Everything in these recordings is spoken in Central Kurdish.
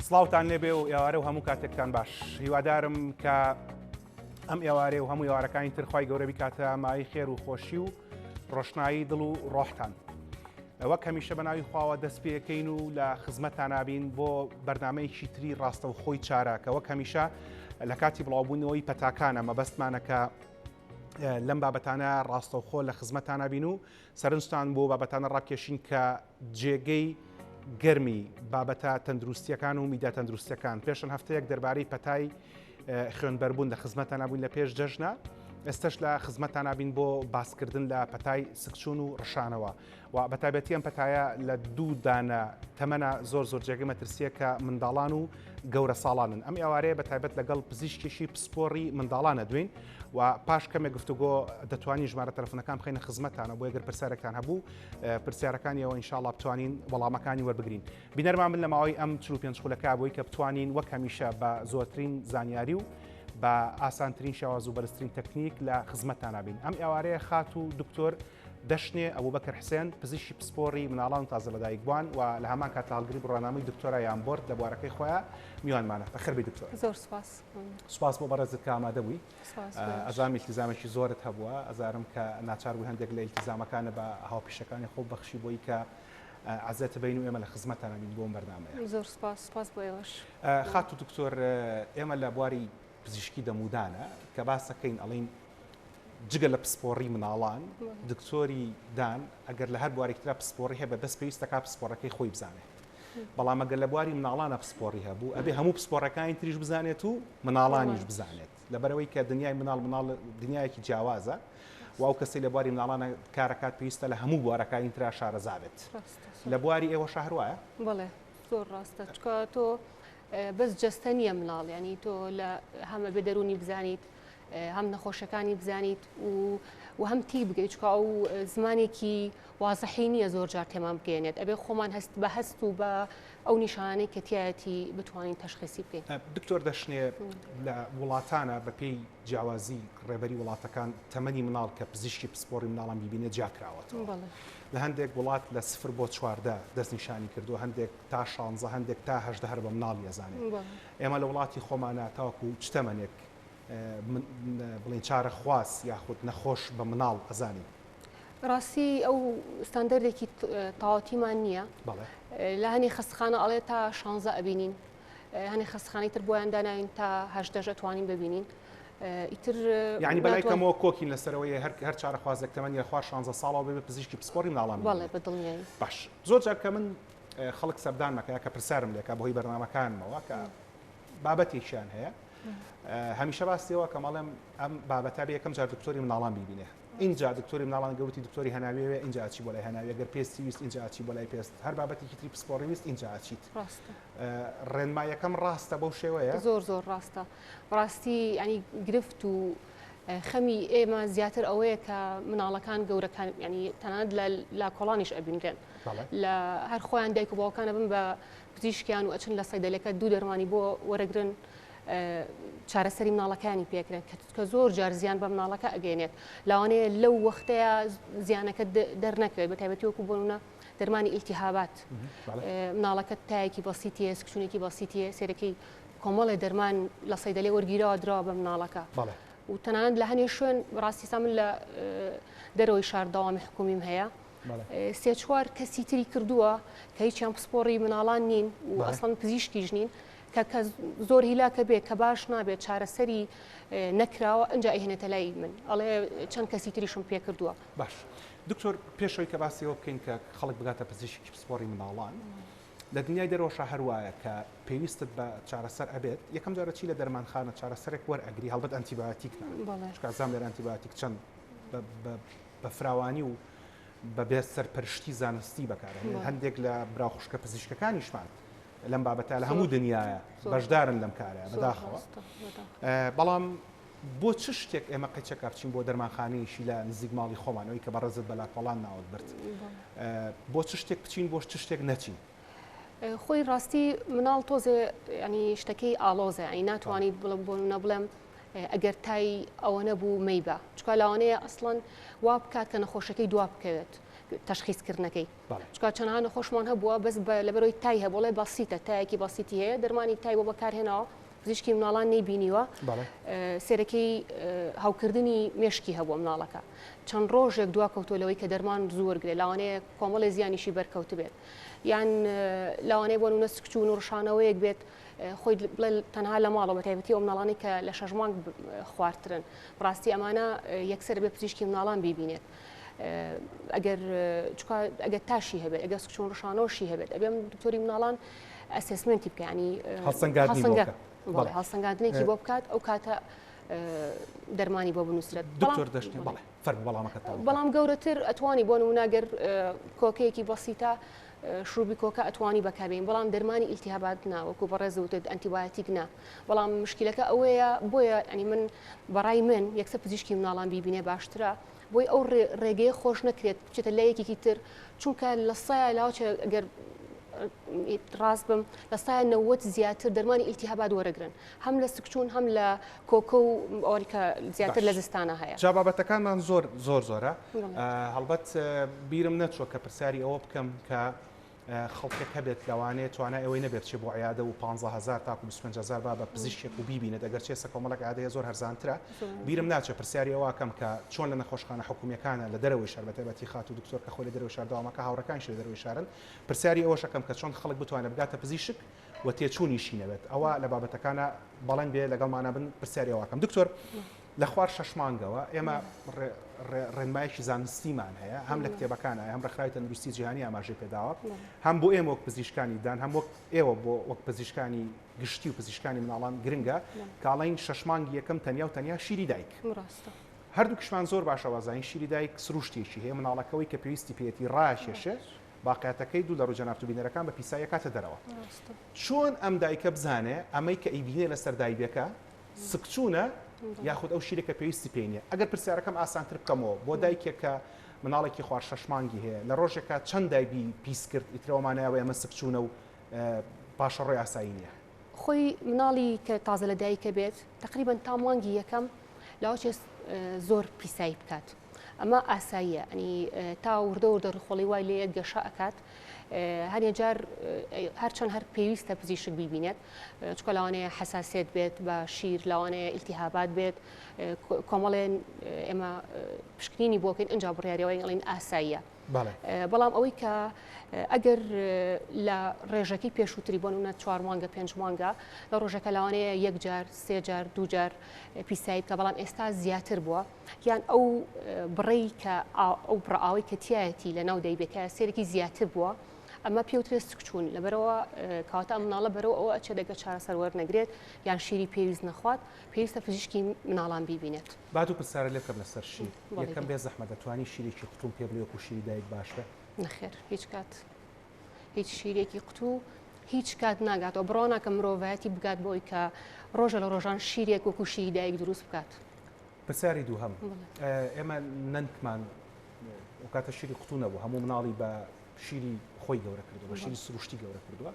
سڵاوتان لێبێ و ئێوارە و هەموو کاتێکتان باش. هیوادارم کە ئەم ئێوارێ و هەموو ئێوارەکانی ترخوای گەورە بیکاتە مای خێر و خۆشی و ڕۆشنایی دڵ و ڕۆحتان. وەک هەمیشە بە ناوی خواوە دەست پێکەین و لە خزمەتتان نابین بۆ بەرنامەیەکی تری ڕاستە و خۆی چارەکە وەک هەمیشە لە کاتی بڵاوبوونەوەی پەتاکانە مەبەستمانەکە لەم بابەتانە ڕاستەوخۆ لە خزمەتتان نابین و سەرنجتان بۆ بابەتانە ڕابکێشین کە جێگەی گەرمی بابەتە تەندروستیەکان و میدە تەندروستیەکان پێشن هەفتەیەک دەربارەی پەتای خوێنبەربوون لە خزمەتتان نابووین لە پێش جەژنە ئێستش لە خزمەتتان نابین بۆ باسکردن لە پەتای سکچوون و ڕشانەوە و بەتایبەتی ئەم پەتایە لە دوو دانە تەمەنە زۆر جێگەی مەترسیە کە منداڵان و گەورە ساڵانن. ئەم ئێوارەیە بەتایبەت لەگەڵ پزیشکیشی پسپۆڕی منداڵانە دوین و پاش کەمێک گفتوگۆ دەتوانین ژمارە تەلەفۆنەکان بخەینە خزمەتتانە بۆ ئەگەر پرسیارێکتان هەبوو پرسیارەکانیەوە ئینشاءڵڵا بتوانین وەڵامەکانی وەربگرین. بینەرمان بن لە ماوەی ئەم 45 خولەکە بۆی کە بتوانین وەک هەمیشە بە زۆرترین زانیاری و بە ئاسانترین شێواز و بەرزترین تەکنیک لە خزمەتتان نابین. ئەم ئێوارەیە خات و دکتۆر دەشنێ ئەبوبەکر حسێن پزیشکی پسپۆڕی مناڵان و تازە لەدایک بووان و لە هەمان کات هەڵگری بڕۆنامەی دکتۆرە یانبۆرد لە بوارەکەی خۆیان میوانمانە. بەخێربێی دکتۆر. زۆر سوپاس. سوپاس بۆ بەڕێزت کە ئامادە بووی. ئەزانم ئیلتیزامێکی زۆرت هەبووە ئەزارم کە ناچار بووی هەندێک لە ئیلتیزامەکانە بە هاوپیشەکانی خۆ بەخشی بۆی کە عزەتە بین و ئێمە لە خزمەتتان نابین بۆ ئەم بەرنامەیە. زۆر سوپاس. سوپاس بۆ ئێوەش. خات و دکتۆر ئێمە لە بواری پزیشکی دەمودانە کە باسەکەین ئەڵین جگە لە پسپۆڕی مناڵان دکتۆری دان ئەگەر لە هەر بوارێکترا پسپۆڕی هەیە بەدەست پێویستەکە پسپۆڕەکەی خۆی بزانێت. بەڵام ئەگەر لە بواری مناڵانە پسپۆڕی هەبوو ئەبێ هەموو پسپۆڕەکانی تریش بزانێت و مناڵانیش بزانێت لەبەرەوەی کە دنیای مناڵ دنیایەکی جیاوازە و ئەو کەسی لە بواری مناڵانە کارەکات پێویستە لە هەموو بوارەکانی ترا شارەزابێت. لە بواری ئێوە شەهر وایە؟ بەڵێ زۆر ڕاستە چکە تۆ بەس جەستە نییە مناڵ ینی تۆ لە هەمە بێ دەرونی بزانیت هەم نەخۆشەکانی بزانیت و هەم تی بگەیت چکە ئەو زمانێکی وازەحی نییە زۆر جار تێمان بگەێنێت ئەبێ خۆمان هەست بە هەست و بە ئەو نیشانەی کە تایەتی بتوانین تەشخیصی بکەین. دکتۆر دەشنێ لە وڵاتانە بە پێی جیاوازی ڕێبەری وڵاتەکان تەمەنی مناڵ کە پزیشکی پسپۆڕی مناڵان بیبینێت جیاکراوەتەوە. لە هەندێک وڵات لە 0 بۆ 14 دەستنیشانی کردو هەندێک تا 16 هەندێک تا 18 هەر بە مناڵ یەزانێت. ئێمە لە وڵاتی خۆمانە تاوەکو چ تەمەنێک بڵین چارە خواست یاخود نەخۆش بە مناڵ ئەزانی؟ ڕاستی ئەو ستاندەرێکی تاواتیمان نییە لە هەنی خەستخانە ئەڵێ تا 16 ئەبینین هەنی خەستخانەی تر بۆیان داناوین تا 18 توانین ببینین ئیتر یعنی بەلایکەمەوە کۆکین لەسەرەوەی هەر چارە خوازێک تەمەنی خوار 16 ساڵەوە بێ پزیشکی پسپۆڕی مناڵان. بەڵێ بەدڵنیایی. باش زۆر جار کە من خەڵک سەردان مەکە کە پرسیارم لێکە بەهۆی بەرنامەکانمەوە کە بابەتێکیان هەیە هەمیشە باستیەوە کە مەڵێم ئەم بابەتە بێ یەکەم جار دکتۆری مناڵان بیبینێ اینجا دکتۆری مناڵان گەوتی دکتۆری هەناویەوە اینجا ئاچی بۆ لای هەناوی ئەگەر پێستی ویست اینجا ئاچی بۆ لای پێست هەر بابەتێکی تری پسپۆڕی ویست اینجا ئاچیت. ڕێنمایەکەم ڕاستە بەو شێوەیە؟ زۆر ڕاستە. ڕاستی ینی گرفت و خەمی ئێمە زیاتر ئەوەیە کە مناڵەکان گەورەکان ینی تەنانەت لە کۆڵانیش ئەبینرێن لە هەر خۆیان دایک و باوکانە بن بە پزیشکیان و ئەچن لە سەیدەلەکە دوو دەرمانی بۆ وەرەگرن چارەسەری مناڵەکانی پێکرێن کە زۆر جار زیان بە مناڵەکە ئەگەێنێت لەوانەیە لەو وەختەیە زیانەکە دەرنەکەوێت بەتایبەتی وەکو بۆنە دەرمانی ئیلتیهابات مناڵەکە تایەکی بەسیتیە سکشونێکی بەسیتیە سێرەکەی کۆمەڵی دەرمان لە سەیدەلێ وەرگیرەوە درا بە مناڵەکە و تەنانەت لە هەنێ شوێن ڕاستیسا من لە دەرەوەی شار داوامی حکومیم هەیە سێ چوار کەسی تری کردووە کە هیچیان پسپۆڕی مناڵان نین و ئەسڵان پزیشکیش نین کە زۆر هیلاکە بێت کە باش نابێت چارەسەری نەکراوە ئەنجا ئەهێنێتە لای من ئەڵێ چەند کەسی تریشم پێ کردووە. باش دکتۆر پێشەوەی کە باسیەوە بکەین کە خەڵک بگاتە پزیشکی پسپۆڕی مناڵان لە دنیای دەرەوەشە هەروایە کە پێویستت بە چارەسەر ئەبێت یەکەم جارە چی لە دەرمانخانە چارەسەرێک وەرئەگری هەڵبەت ئەنتیبیۆتیک چکازام لێرە ئەنتیبیۆتیک چەند بە فراوانی و بەبێ سەرپەرشتی زانستی بەکارێنێت هەندێک لە براخوشکە پزیشکەکانیشمان لەم بابەتە لە هەموو دنیاە بەشدارن لەم کارە بەداخەوە بەڵام بۆ چ شتێک ئێمە قەچەکە بچین بۆ دەرمانخانەیەشی لە نزیک ماڵی خۆمانەوەی کە بەڕێزت بەلاکۆڵان ناوت برد بۆ چ شتێک بچین بۆ چ شتێک نەچین؟ خۆی ڕاستی مناڵ تۆزێ ینی شتەکەی ئالۆزە ئەی ناتوانیت بۆ نەبڵێم ئەگەر تای ئەوە نەبوو مەیبە چکە لەوانەیە ئەسڵەن وا بکات کە نەخۆشەکەی دوا بکەوێت تەشخیصکردنەکەی چکە چەندان نەخۆشمان هەبووە بەس لەبەرەوەی تای هەبوو بڵێ بەسیتە تایەکی بەسیتی هەیە دەرمانی تای بۆ بەکارهێناوە پزیشکی مناڵان نەیبینیوە سێرەکەی هاوکردنی مێشکی هەبووە مناڵەکە چەند ڕۆژێک دواکەوتۆلەوەی کە دەرمان زوو وەرگێ لاوانەیە کۆمەڵی زیانیشی بەرکەوت بێت یان لاوانەیە بۆ نونە سکچوون و ڕشانەوەیەک بێت خۆی بڵێ تەنها لە ماڵەوە بەتایبەتی ئەو مناڵانی کە لە 6 مانگ خواردترن ڕاستی ئەمانە یەکسەر بێ پزیشکی مناڵان بیبینێت ئەگەر تاشی هەبێت ئەگەر سکچوون ڕشانەوەشی هەبێت ئەبێم دکتۆری مناڵان ئەسسمنتی بکە ینی هەڵسەنگاندنێکی بۆ بکات ئەو کاتە دەرمانی بۆ بنووسرێت دکتۆر دەشتێ فەرمو بەڵامەکە بەڵام گەورەتر ئەتوانی بۆ نمونەگەر کۆکەیەکی بەسیتە شروبی کۆکە ئەتوانی بەکاربێن بەڵام دەرمانی ئیلتیهابات ناوەکو بەڕێزەوتت ئەنتیبایۆتیک نا بەڵام مشکلەکە ئەوەیە بۆیە ئەنی من بەڕای من یەکسەر پزیشکی مناڵان بیبینێ باشترە بۆی ئەو ڕێگەیە خۆش نەکرێت بچێتە لە یەکێکی تر چونکە لە سایە لاوچە ئەگەر ڕاست بم لە سایە 90 زیاتر دەرمانی ئیلتیهابات وەرەگرن هەم لە سکچوون هەم لە کۆکە و ئەوەی کە زیاتر لە زستانە هەیە جا بابەتەکانمان زۆرە هەڵبەت بیرم نەچوە کە پرسیاری ئەوە بکەم کە خەڵکێک هەبێت لەوانەیە توانای ئەوەی نەبێت چێ بۆ عیادە و 15,000 تاکو 25,000 با بە پزیشکێک و بیبینێت ئەگەر چێسە کۆمەڵک عادەیە زۆر هەرزانترە بیرم ناچێت پرسیاری ئەوە کەم کە چۆن لە نەخۆشخانە حکومیەکانە لە دەرەوەی شار بەتایبەتی خات و دکتۆر کە خۆی لە دەرەوەی شار داوامەکە هاوڕەکانیش لە دەرەوەی شارن پرسیاری ئەوە شەکەم کە چۆن خەڵک بتوانێت بگاتە پزیشک و تێچوونیشی نەبێت ئەوە لە بابەتەکانە بەڵێن بێ لەگەڵمانە بن پرسیاری ئەوەکەم دکتۆر لە خوار 6 مانگەوە ئێمە ڕێنمایشی زانستیمان هەیە هەم لە کتێبەکانە هەم ڕێکخراوی تەندروستی جیهانی ئاماژەی پێداوە هەم بۆ ئێمە وەک پزیشکانی دان هەم ئێوە بۆ وەک پزیشکانی گشتی و پزیشکانی مناڵان گرنگە کاڵین 6 مانگی یەکەم تەنیا و تەنیا شیری دایک هەردوو کشمان زۆر باشەوازین شیری دایک سروشتێکی هەیە مناڵەکەوەی کە پێویستی پێێتی ڕاکێشە باقیاتەکەی دوو لە ڕووجە نافتوبینەرەکان بە پیسایە کاتە دەرەوە چۆن ئەم دایکە بزانێ ئەمەی کە ئیبینێ لەسەر دایبەکە سکچوونە یاخود ئەو شیرێکە پێویستی پێینە ئەگەر پرسیارەکەم ئاسانتر بکەمەوە بۆ دایکێکە مناڵێکی خوار 6 مانگی هەیە لە ڕۆژێکە چەند دایبی پیس کرد ئیترەوەمانایەوە ئەمە سکچوونە و پاشە ڕۆی ئاسایی نییە خۆی مناڵی کە تازە لە دایکە بێت تقریبان تا مانگی یەکەم لاوچێ زۆر پیسایی بکات ئەمە ئاساییە ئەنی تا وردە ڕخۆڵی وای لێ گەشە ئەکات هەرێ جار هەرچەند هەر پێویستە پزیشک بیبینێت چکە لەوانەیە حساسێت بێت بە شیر لەوانەیە ئیلتیهابات بێت کۆمەڵێن ئێمە پشکنینی بۆکەین ئەنج بڕیاریەوەی ئەڵین ئاساییە بەڵام ئەوەی کە ئەگەر لە ڕێژەکەی پێشووتری بۆ نمونە 4 مانگە 5 مانگە لە ڕۆژەکە لەوانەیە 1 جار 3 جار 2 جار پیسایی بکە بەڵام ئێستا زیاتر بووە یان ئەو بڕێی کە ئەو بڕئاوی کە تایەتی لە ناو دەیبێکە سێرەی زیاتر بووە ئەمە پێوترێت سکچوون لەبەرەوە کاتە مناڵە بەرەوە ئەوە ئەچێ دەگە چارەسەر وەرنەگرێت یان شیری پێویست نەخوات پێویستە پزیشکی مناڵان بیبینێت بعد و پرسیارە لێ بکەم لەسەر شیر یەکەم بێ زەحمەت دەتوانی شیرێکی قوتوم پێ بڵێ و شیری دایک باشە نەخێر هیچ کات هیچ شیرێکی قوتوو هیچ کات ناگاتەوە بڕۆناکە مرۆڤایەتی بگات بۆی کە ڕۆژە لە ڕۆژان شیرێک وەکو شیری دایک دروست بکات پرسیاری دووهەم ئێمە نەنکمان وکاتە شیری قوتوو نەبوو هەموو مناڵی بە شیری خۆی گەورە کردووە شیری سروشتی گەورە کردووە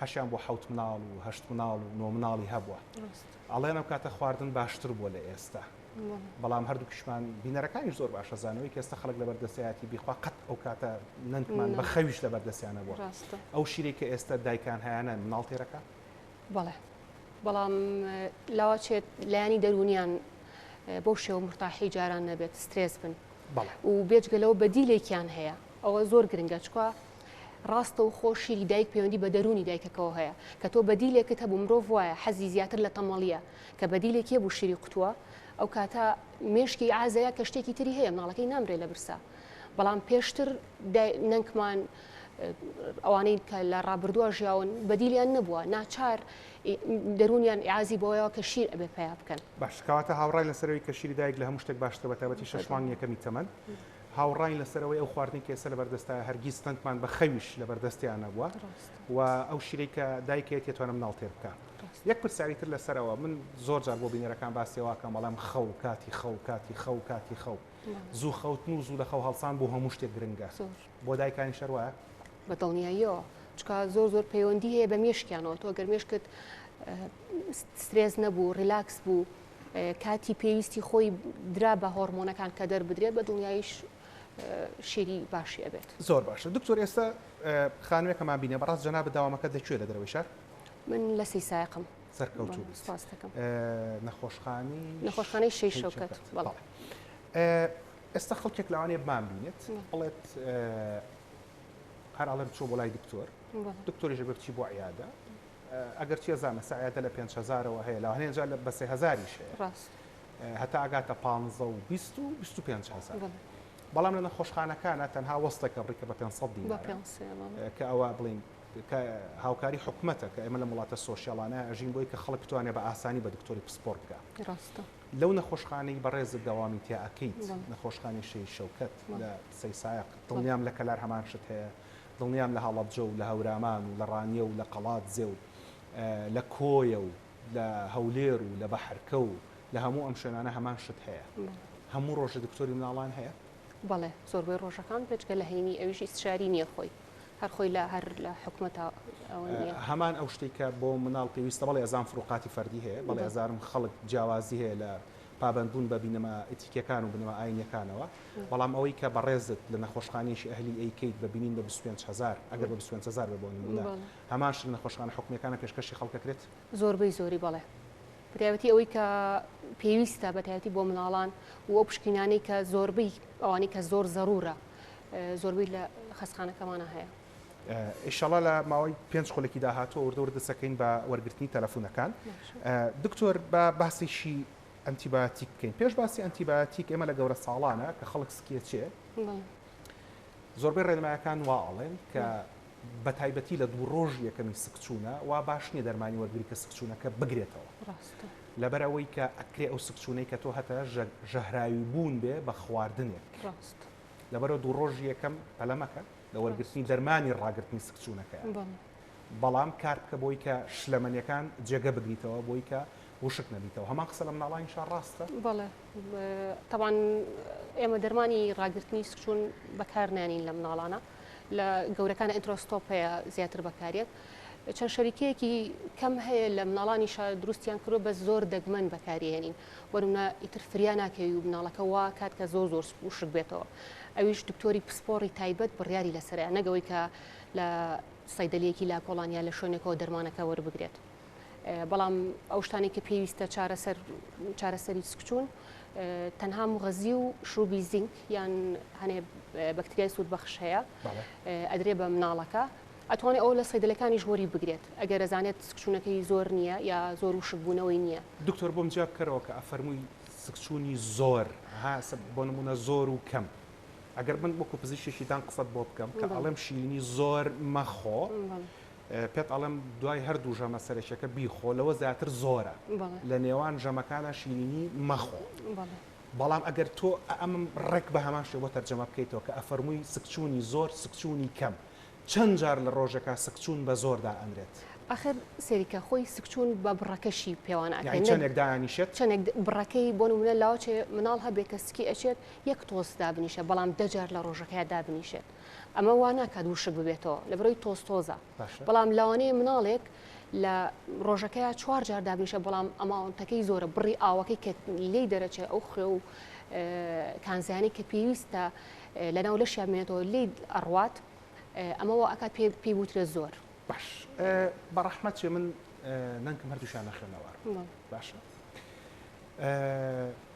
هەشیان بۆ 7 مناڵ و 8 مناڵ و 9 مناڵی هەبووە ئەڵێن ئەم کاتە خواردن باشتر بووە لە ئێستا بەڵام هەردوو کشمان بینەرەکانی زۆر باشە زانەوەی کە ئێستا خەڵک لە بەردەستایەتی بیخوا قەت ئەو کاتە نەنکمان بە خەویش لە بەردەستیانە بووە ئەو شیرێک کە ئێستا دایکان هەیەە مناڵ تێرەکە بەڵێ بەڵام لاوەچێت لایانی دەرونیان بۆ شێوە مرتاحی جاران نەبێت سترێس بن و بێجگەلەوە بەدیلێکیان هەیە ئەوە زۆر گرنگە چکوە ڕاستە و خۆ شیری دایک پەیوەندی بە دەرونی دایکەکەەوە هەیە کە تۆ بەدیلێکت هەبوو مرۆڤ وایە حەزی زیاتر لە تەمەڵیە کە بەدیلێکی بوو شیری قوتووە ئەو کاتە مێشکی ئازەیە کە شتێکی تری هەیە مناڵەکەی نامرێ لە برسا بەڵام پێشتر نەنکمان ئەوانەی کە لە ڕابردووە ژیاون بەدیلیان نەبووە ناچار دەرونیان ئازی بۆیەوە کە شیر ئەبێ پیا بکەن باش کەواتە هاوڕای لەسەرەوەی کە شیری دایک لە هەموو شتێک باشتر بەتایبەتی 6 مانگی یەکەمی تەمەن هاوڕای لەسەرەوەی ئەو خواردنی کە ئێستا لە بەردەستە هەرگیز تەنکمان بە خەویش لە بەردەستیان نەبووە و ئەو شیرەی کە دایکێت تێتوانە مناڵ تێر بکە یەک پرسیاریتر لەسەرەوە من زۆر جار بۆ بینەرەکان باسیێواکەم بەڵام خەو کاتی خەو زوو خەوتن و زوو لە خەو هەڵسان بۆ هەموو شتێک گرنگە بۆ دایکانی شەروایە بەدڵنیاییەوە چکە زۆر پەیوەندی هەیە بە مێشکیانەوە تۆ گەر مێشکت سترێز نەبوو ریلاکس بوو کاتی پێویستی خۆی درا بە هۆرمۆنەکان کە دەربدرێت بە دڵنیاییش شێری باشی ئەبێت. زۆر باشە. دکتۆر ئێستا خانوویەکەمان بینێ بەڕاست جەنابە داوامەکەت لەکوێ لە دەرەوەی شار؟ من لە سەیسایەقم سەرکەوتوو سپاس دەکەم. نەخۆشخانەی شەی شەوکەت. بەڵێ. ئێستا خەڵکێک لەوانەیە بمان بینێت بڵێت هەر ئەڵێم چۆ بۆ لای دکتۆر دکتۆریش بچی بۆ عیادە ئەگەر چی زانە سعیادە لە 5,000ەوە هەیە لە هەنێجا لە بە 3,000یش هەیە هەتا ئاگاتە 15 و 20 و 25,000 بەڵام لە نەخۆشخانەکانە تەنها وەستێکە بڕیکە بە 500 دینار کە ئەوە بڵین هاوکاری حکومەتە کە ئێمە لە وڵاتە سۆشیاڵانە ئەژین بۆی کە خەڵک بتوانێت بە ئاسانی بە دکتۆری پسپۆرت بکە. لەو نەخۆشخانەی بەڕێزت دەوامی تیا ئەکەیت نەخۆشخانەی شەی شەوکەت لە سەیسایەق دڵنیام لە کەلار هەمان شت هەیە دڵنیام لە هەڵەبجە و لە هەورامان و لە ڕانیە و لە قەڵاتجێ و لە کۆیە و لە هەولێر و لە بەحرکە و لە هەموو ئەم شوێنانە هەمان شت هەیە هەموو ڕۆژە دکتۆری مناڵان هەیە؟ بەڵێ زۆربەی ڕۆژەکان پێچکە لە هەینی ئەویش ئیستشاری نییە خۆی هەر خۆی هەر لە حکومەتە هەمان ئەو شتێک کە بۆ مناڵ پێویستە بەڵێ ئەزان فروقاتی فەردی هەیە بەڵێ ئەزارم خەڵک جیاوازی هەیە لە پابندبوون بە بینەمە ئەتیکەکان و بنەمە ئاینیەکانەوە بەڵام ئەوەی کە بەڕێزت لە نەخۆشخانەیەشی ئەهلی ئەیکەیت بە بینین بە 25,000 ئەگەر بە 25,000 بە بۆ نمونە هەمان شت نەخۆشخانە حکومیەکانە پێشکەشی خەڵکەکرێت زۆربەی زۆری بەڵێ بەتایبەتی ئەوەی کە پێویستە بەتایبەتی بۆ مناڵان و ئەو پشکنانەی کە زۆربەی ئەوانەی کە زۆر زەرورە زۆربەی لە خەستخانەکەمانە هەیە. ئیشەڵا لە ماوەی 5 خولێکی داهاتوە وردەوردە دەسەکەین بە وەرگرتنی تەلەفۆنەکان دکتۆر بە باسیشی ئەنتیباتیک بکەین پێش باسی ئەنتیباتیک ئێمە لە گەورە ساڵانە کە خەڵک سکێچێ زۆربەی ڕێنمایەکان واڵێن کە بە تایبەتی لە دوو ڕۆژ یەکەمی سکچوونە وا باش نییە دەرمانی وەرگری کە سکچوونەکە بگرێتەوە لەبەر ئەوەی کە ئەکرێ ئەو سکچوونەی کە تۆ هەتە ژەهراوی بوون بێ بە خواردنێک لەبەرەوە دوو ڕۆژ یەکەم پەلەمەکە لە وەرگرتنی دەرمانی ڕاگررتنی سکچوونەکە بەڵام کار بکە بۆی کە شلەمەنیەکان جێگە بگریتەوە بۆی کە وشک نەبیتەوە هەمان قسە لە مناڵانی شار ڕاستە؟ بەڵێ تاوان ئێمە دەرمانی ڕاگررتنی سکچوون بەکارنانین لە مناڵانە لە گەورەکانە ئینترۆستۆپ هەیە زیاتر بەکارێت چەند شەریکەیەکی کەم هەیە لە مناڵانی شار دروستیان کردو بە زۆر دەگمەن بەکارێنین وەرونە ئیتر فریا ناکەوی و مناڵەکە وا کات کە زۆر زۆر وشک بێتەوە ئەویش دکتۆری پسپۆڕی تایبەت بڕیاری لەسەرە نەگەوەی کە لە سەیدەلەیەکی لا کۆڵانیا لە شوێنێکەوە دەرمانەکە وەربگرێت. بەڵام ئەو شتانی کە پێویستە چارەسەری سکچوون تەنها مغەزی و شروبی زینک یان هەنێ بەکتریای سوودبەخش هەیە ئەدرێ بە مناڵەکە ئەتوانێت ئەو لە سەیدەلەکانیش وەری بگرێت ئەگەر ئەزانێت سکچوونەکەی زۆر نییە یا زۆر وشک بوونەوەی نییە. دکتۆر بۆم جواب بکەرەوە کە ئەفەرمووی سکچوونی زۆر بۆ نمونە زۆر و کەم ئەگەر من بۆ پزیشکیشیدان قسەت بۆ بکەم کە ئەڵێم شیرینی زۆر مەخۆ پێت ئەڵێم دوای هەردوو ژەمە سەرەکیەکە بیخۆ لەوە زیاتر زۆرە لە نێوان ژەمەکانە شیرینی مەخۆ بەڵام ئەگەر تۆ ئەمم ڕێک بە هەمان شێوە تەرجەمە بکەیتەوە کە ئەفەرمووی سکچوونی زۆر سکچوونی کەم چەند جار لە ڕۆژێکە سکچوون بە زۆردا ئەمرێت ئاخر سێریکە خۆی سکچوون بە بڕەکەشی پێوان چەندێک دایانیشێت چەندێک بڕەکەی بۆ نمونە لاوچێ مناڵ هەبێت کە سکی ئەچێت یەک تۆس دابنیشە بەڵام دەجار لە ڕۆژەکەی دابنیشێت ئەمە وا ناکات وشک ببێتەوە لە بەرەوەی تۆستۆزە بەڵام لەوانەیە مناڵێک لە ڕۆژەکەی 4 جار دابنیشە بەڵام ئەماونتەکەی زۆرە بڕی ئاوەکەی کە لێی دەرەچێت ئەو خوێ و کانزیانی کە پێویستە لە ناو لەشیان بێنێتەوە لێی ئەڕوات ئەمەوە ئەکات پێی بوترێت زۆر باش بەڕەحمەت چێ من نەنکم هەردووشیان نەخێنەوە باشە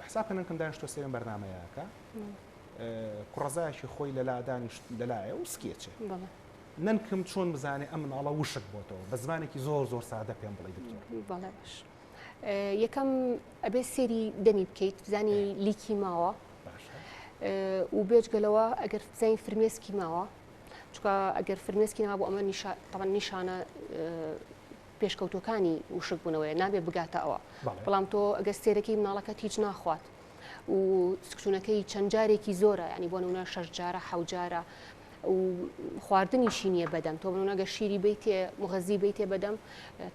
حساب نەنکم دانیشتۆ سێرم بەرنامەیەکە کوڕەزایەکی خۆی لە لادانی لەلایە و سکێچێ نەنکم چۆن بزانێ ئەم مناڵە وشک بۆتەوە بە زمانێکی زۆر زۆر سادە پێم بڵێ دکتۆر. بەڵێ باش یەکەم ئەبێ سێری دەمی بکەیت بزانی لیکی ماوە و بێجگەلەوە ئەگەر بزانین فرمێسکی ماوە چکە ئەگەر فرمێسکی ناوە بۆ ئەمە نیشانە پێشکەوتەکانی وشک بوونەوەی نابێت بگاتە ئەوە بەڵام تۆ ئەگەر سێرەکەی مناڵەکەت هیچ ناخوات و سکچوونەکەی چەند جارێکی زۆرە ینی بۆ نمونە 6 جارە 7 جارە و خواردنیشی نییە بەدەم تۆ بنەگە شیری بیتێ مغەزی بیتێ بەدەم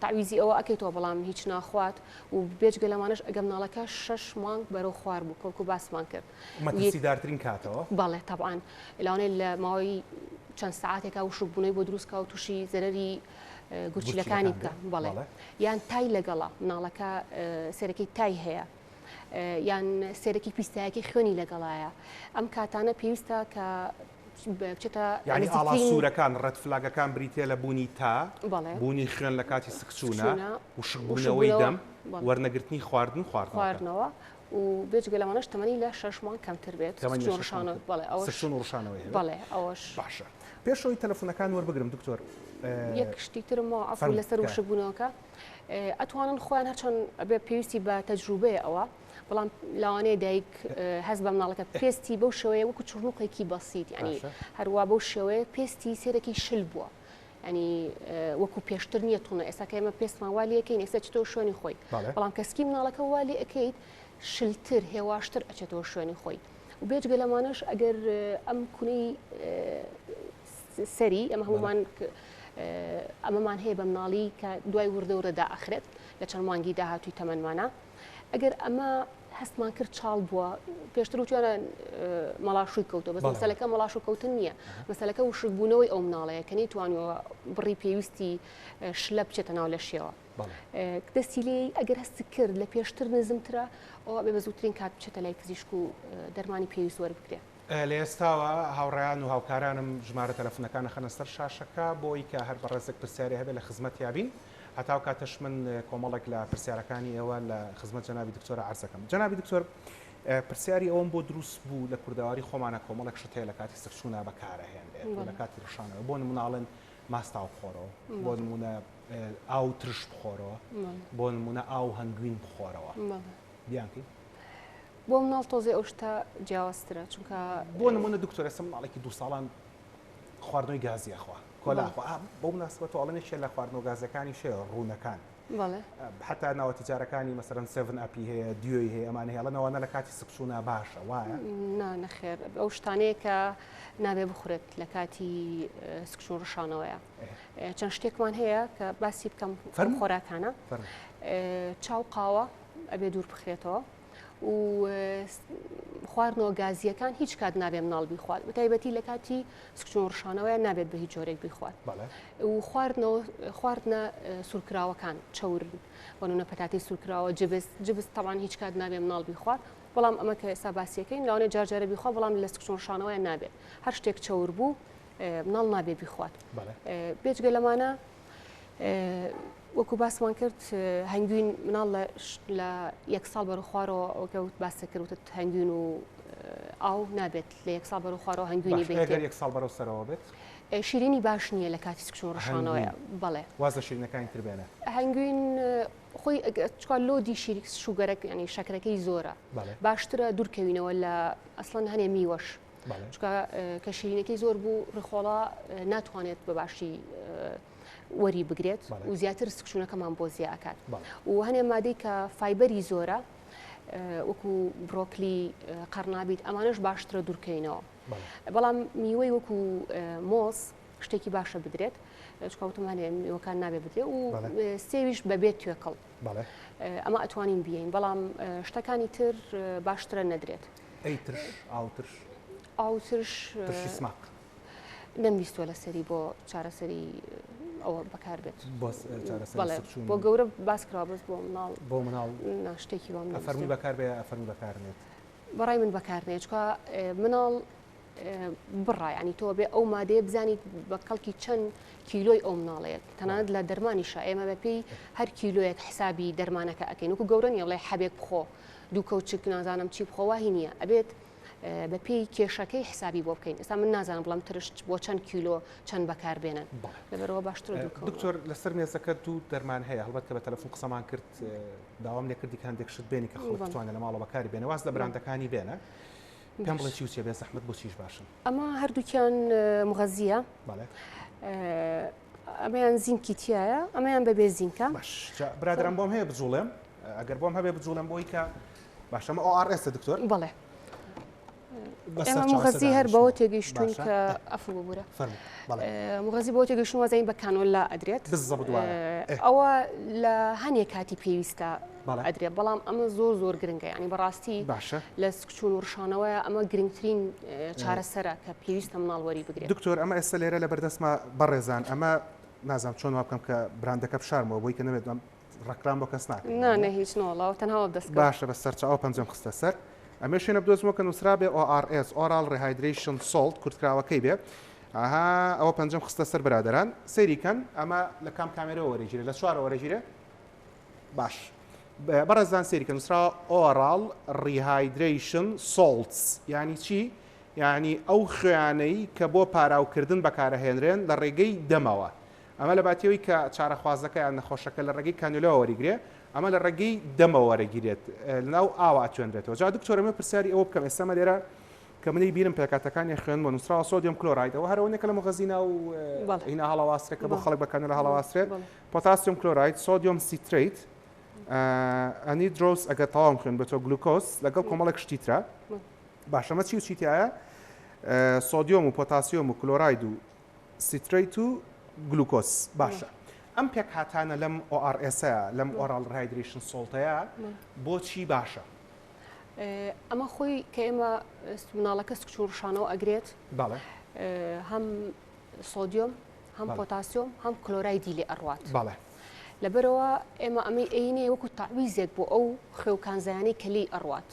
تعویزی ئەوە ئەکەیتەوە بەڵام هیچ ناخوات و بێجگە لەمانش ئەگەم ناڵەکە 6 مانگ بەرەو خوار بوو کۆکو باسمان کرد مەترسیدارترین کاتەوە بەڵێ تەبعاً لەوانەیە لە ماوەی چەند سەعاتێکا وشک بوونەوەی بۆ دروستکە و تووشی زەرەری گورچیلەکانی بکە بەڵێ یان تای لەگەڵا مناڵەکە سێرەکەی تای هەیە یان سێرەکی پیستایەکی خوێنی لەگەڵایە ئەم کاتانە پێویستە کە بچێتە یعنی ئاڵا سوورەکان ڕەتفلاگەکان بریتێ لە بوونی تا بەڵێ بوونی خوێن لە کاتی سکچوونە و شبوونەوەی دەم وەرنەگرتنی خواردنەوە و بێجگە لەمانەش تەمەنی لە 6 مانگ کەمتر بێت سکچوون و ڕشانەوەی بەڵێ ئەوەش باشە پێشەوەی تەلەفۆنەکان وەربگرم دکتۆر یەک شتی ترمەوە ئەفو لەسەر وشبوونەوەکە ئەتوانن خۆیان هەرچەند ئەبێ پێویستی بە تەجروبەیە ئەوە بەڵام لەوانەیە دایک هەز بە مناڵەکە پێستی بەو شێوەیە وەکو چڕنوقێکی بەسیط ینی هەروە بەو شێوەیە پێستی سێرەکی شل بووە ینی وەکو پێشتر نییە تونە ئێستا کە ئێمە پێستمان والیەکەین ئێستا چێتەوە شوێنی خۆی بەڵام کەسکی مناڵەکە والی ئەەکەیت شلتر هێواشتر ئەچێتەوە شوێنی خۆی و بێجگە لەمانش ئەگەر ئەم کونەی سەری ئەمە هەمومان ئەمەمان هەیە بە مناڵی کە دوای وردەورەدا ئەخرێت لە چەند مانگی داهاتووی تەمەنمانە ئەگەر ئەمە هەستمان کرد چاڵ بووە پێشتر وتیانە مەڵاشووی کەوتەوە بەس مەسەلەکە مەڵاش و کەوتن نییە مەسەلەکە وشکبوونەوەی ئەو مناڵەیە کە نەیتوانیەوە بڕی پێویستی شلە بچێتە ناو لە شێوە دەستی لێ ئەگەر هەستی کرد لە پێشتر نزمترە ئەوە بێ بە زووترین کات بچێتە لای پزیشک و دەرمانی پێویست وەربگرێت لە ئێستاوە هاوڕێیان و هاوکارانم ژمارە تەلەفۆنەکانە خەنە سەر شاشەکە بۆی کە هەر بەڕێزێک پرسیاری هەبێت لە خزمەت یابین هەتاو کاتەش من کۆمەڵێک لە پرسیارەکانی ئێوە لە خزمەت جەنابی دکتۆرە عەرزەکەم جەنابی دکتۆر پرسیاری ئەوم بۆ دروست بوو لە کوردەواری خۆمانە کۆمەڵێک شت هەیە لە کاتی سەرچوونە بەکارەهێنرێت لە کاتی ڕشانەوە بۆ نموناڵن ماستا بخۆرەوە بۆ نمونە ئاو ترش بخۆرەوە بۆ نمونە ئاو هەنگوین بخۆرەوە دیانکی بۆ مناڵ تۆزێ ئەو شتە جیاوازترە چونکە بۆ نمونە دکتۆر ئێستا مناڵێکی 2 ساڵان خواردنەوەی گازی ئەخوا کۆلاخوا بۆ مناسبەت ئەڵێنێ شێ لە خواردنەوە گازەکانی شێ ڕوونەکان حتا ناوە تیجارەکانی مەسەرەن 7 ئەپی هەیە دیۆی هەیە ئەمانە هێڵەنەوەنە لە کاتی سکچوونە باشە وایە نەخێر ئەو شتانەیە کە نابێ بخورێت لە کاتی سکچوون ڕشانەوەیە چەند شتێکمان هەیە کە باسی بکەم خۆراکانە چاو قاوە ئەبێ دوور بخرێتەوە و خواردنەوە گازیەکان هیچ کات نابێ مناڵ بیخوات بەتایبەتی لە کاتی سکچوون ڕشانەوەیە نابێت بە هیچ جۆرێک بیخوات و خواردنە سوورکراوەکان چەورن بۆنە پەتاتی سوورکراوە جبست تەوان هیچ کات نابێ مناڵ بیخوات بەڵام ئەمە کە ئێستا باسیەکەین لەوانێ جارجارە بیخوا بەڵام لە سکچوون ڕشانەوەیە نابێت هەر شتێک چەور بوو مناڵ نابێ بیخوات بێجگە لەمانە وەکو باسمان کرد هەنگوین مناڵ لە 1 ساڵ بەرەو خوارەوە ئەوکەوت باسە کردوتت هەنگوین و ئاو نابێت لە 1 ساڵ بەرەو خوارەوە هەنگوینی بێت 1 ساڵ بەرەو سەرەوە بێت شیرینی باش نییە لە کاتی سکچوون ڕشانەوەیە بەڵێ واز لە شیرینەکانی تر بێنە هەنگوین خۆی چکار لۆدی شوگەرەک ینی شەکرەکەی زۆرە باشترە دوورکەوینەوە لە ئەسڵەن هەنێ میوەش چکە کە شیرینەکەی زۆر بوو ڕخۆڵا ناتوانێت بە باشی وەری بگرێت و زیاتر سکچوونەکەمان بۆ زیاکات و هەنێ مادەی کە فایبەری زۆرە وەکو بڕۆکلی قەرنابیت ئەمانش باشترە دوورکەینەوە بەڵام میوەی وەکو مۆز شتێکی باشە بدرێت چکوتمانێ میوەکان نابێ بدرێت و سێویش بەبێت توێکەڵ ئەمە ئەتوانین بیین بەڵام شتەکانی تر باشترە نەدرێت ئاوترش نەمویستوە لەسەری بۆ چارەسەری ئەوە بەکار بێت بۆ گەورە باسکرا بەس بۆ مناڵ شتێکی فەرمی بەکار بێ فەرمی بەکارنێت بەڕای من بەکارنێت چکە مناڵ بڕای ینی تۆ بێ ئەو مادەیە بزانیت بە کەڵکی چەند کیلۆی ئەو مناڵەیە تەنانەت لە دەرمانیشە ئێمە بەپێی هەر کیلۆیەک حسابی دەرمانەکە ئەەکەین وەکو گەورە وڵێ حەبێک بخۆ دوو کەوچک نازانم چی بخۆواهی نییە ئەبێت بەپێی کێشەکەی حسابی بۆ بکەین ئێستا من نازانم بڵام ترشت بۆ چەند کیلۆ چەند بەکاربێنن لەبەرەوە باشتر دکتۆر لەسەر مێزەکە دوو دەرمان هەیە هەڵبەت کە بە تەلەفۆن قسەمان کرد داوام لێ کردی هەندێک شت بێنی کە خەڵک بتوانێت لە ماڵەوە بەکاری بێنە واز لە براندەکانی بێنە پێم بڵێ چی وچێ بێ زەحمەت بۆ چیش باشن ئەمە هەردووکیان مغەزیە ئەمەیان زینکی تایە ئەمەیان بەبێ زینکە برادرم بۆم هەیە بجوڵێم ئەگەر بۆم هەبێ بجوڵێم بۆی کە باشەمە ORS دکتۆر بەڵێ ئێمە مغەزی هەر بەوە تێگەیشتوین کە ئەفو ببوورە مغەزی بۆ تێگەیشتن وازین بە کانۆلا ئەدرێت ئەوە لە هەنێک کاتی پێویستە ئەدرێت بەڵام ئەمە زۆر گرنگە ینی بەڕاستی لە سکچوون و ڕشانەوەیە ئەمە گرنگترین چارەسەرە کە پێویستە مناڵوەری بگرێت دکتۆر ئەمە ئێستا لێرە لە بەردەستمە بەڕێزان ئەمە نازانم چۆن وا بکەم کە براندەکە بشارمەوە بۆی کە نەبێت ڕکلام بۆ کەس ناکەین نانە هیچ نۆڵاو تەنها دەست باشە بە سەرچاو پەنجەم خستە سەر ئەمە شوێنە بدۆزمەوە کە نووسرا بێ ORS Oral Rehydration Salt کورتکراوەکەی بێ ئاها ئەوە پەنجەم خستە سەر برادەران سەیریکەن ئەمە لە کام کامێرەوە وەرەگیرێ لە چوارەوە وەرەگیرێ باش بەڕێزدان سەیریکە نووسرا Oral Rehydration Salts یعنی چی؟ یعنی ئەو خوێیانەی کە بۆ پاراوکردن بەکارەهێنرێن لە ڕێگەی دەمەوە ئەمە لە باتیەوەی کە چارەخوازەکە یان نەخۆشەکە لە ڕێگەی کانولەوە وەرەگرێ ئەمە لە ڕێگەی دەمەوە وەرەگیرێت لەناو ئاوا ئەتوێنرێتەوە جا دکتۆرەمە پرسیاری ئەوە بکەم ئێستامە لێرە کە منەی بیرم پێکاتەکانی خوێن بۆ نووسراوە سۆدیۆم کلۆراید ئەوە هەرەوەنێکە لە مەغەزینە و هینا هەڵەواسترێکە بۆ خەڵک بە کانولە هەڵەواسترێت پۆتاسیۆم کلۆراید سۆدیۆم سیتریت ئەنیدرۆس ئەگە تەواو خوێن بێتەوە گلوکۆز لەگەڵ کۆمەڵێک شتیترا باش ئەمە چی و چیتیایە سۆدیۆم و پۆتاسیۆم و کلۆراید و سیتریت و گلوکۆز باشە ئەم پێک هاتانە لەم ORS-ە لەم Oral Rehydration Salt-ەیە بۆچی باشە؟ ئەمە خۆی کە ئێمە مناڵەکە سکچ و ڕشانەوە ئەگرێت هەم سۆدیۆم هەم پۆتاسیۆم هەم کلۆرایدی لێ ئەڕوات لەبەرەوە ئێمە ئەمەی ئەینێ وەکو تاویزێک بۆ ئەو خێوکانزایانەی کە لێی ئەڕوات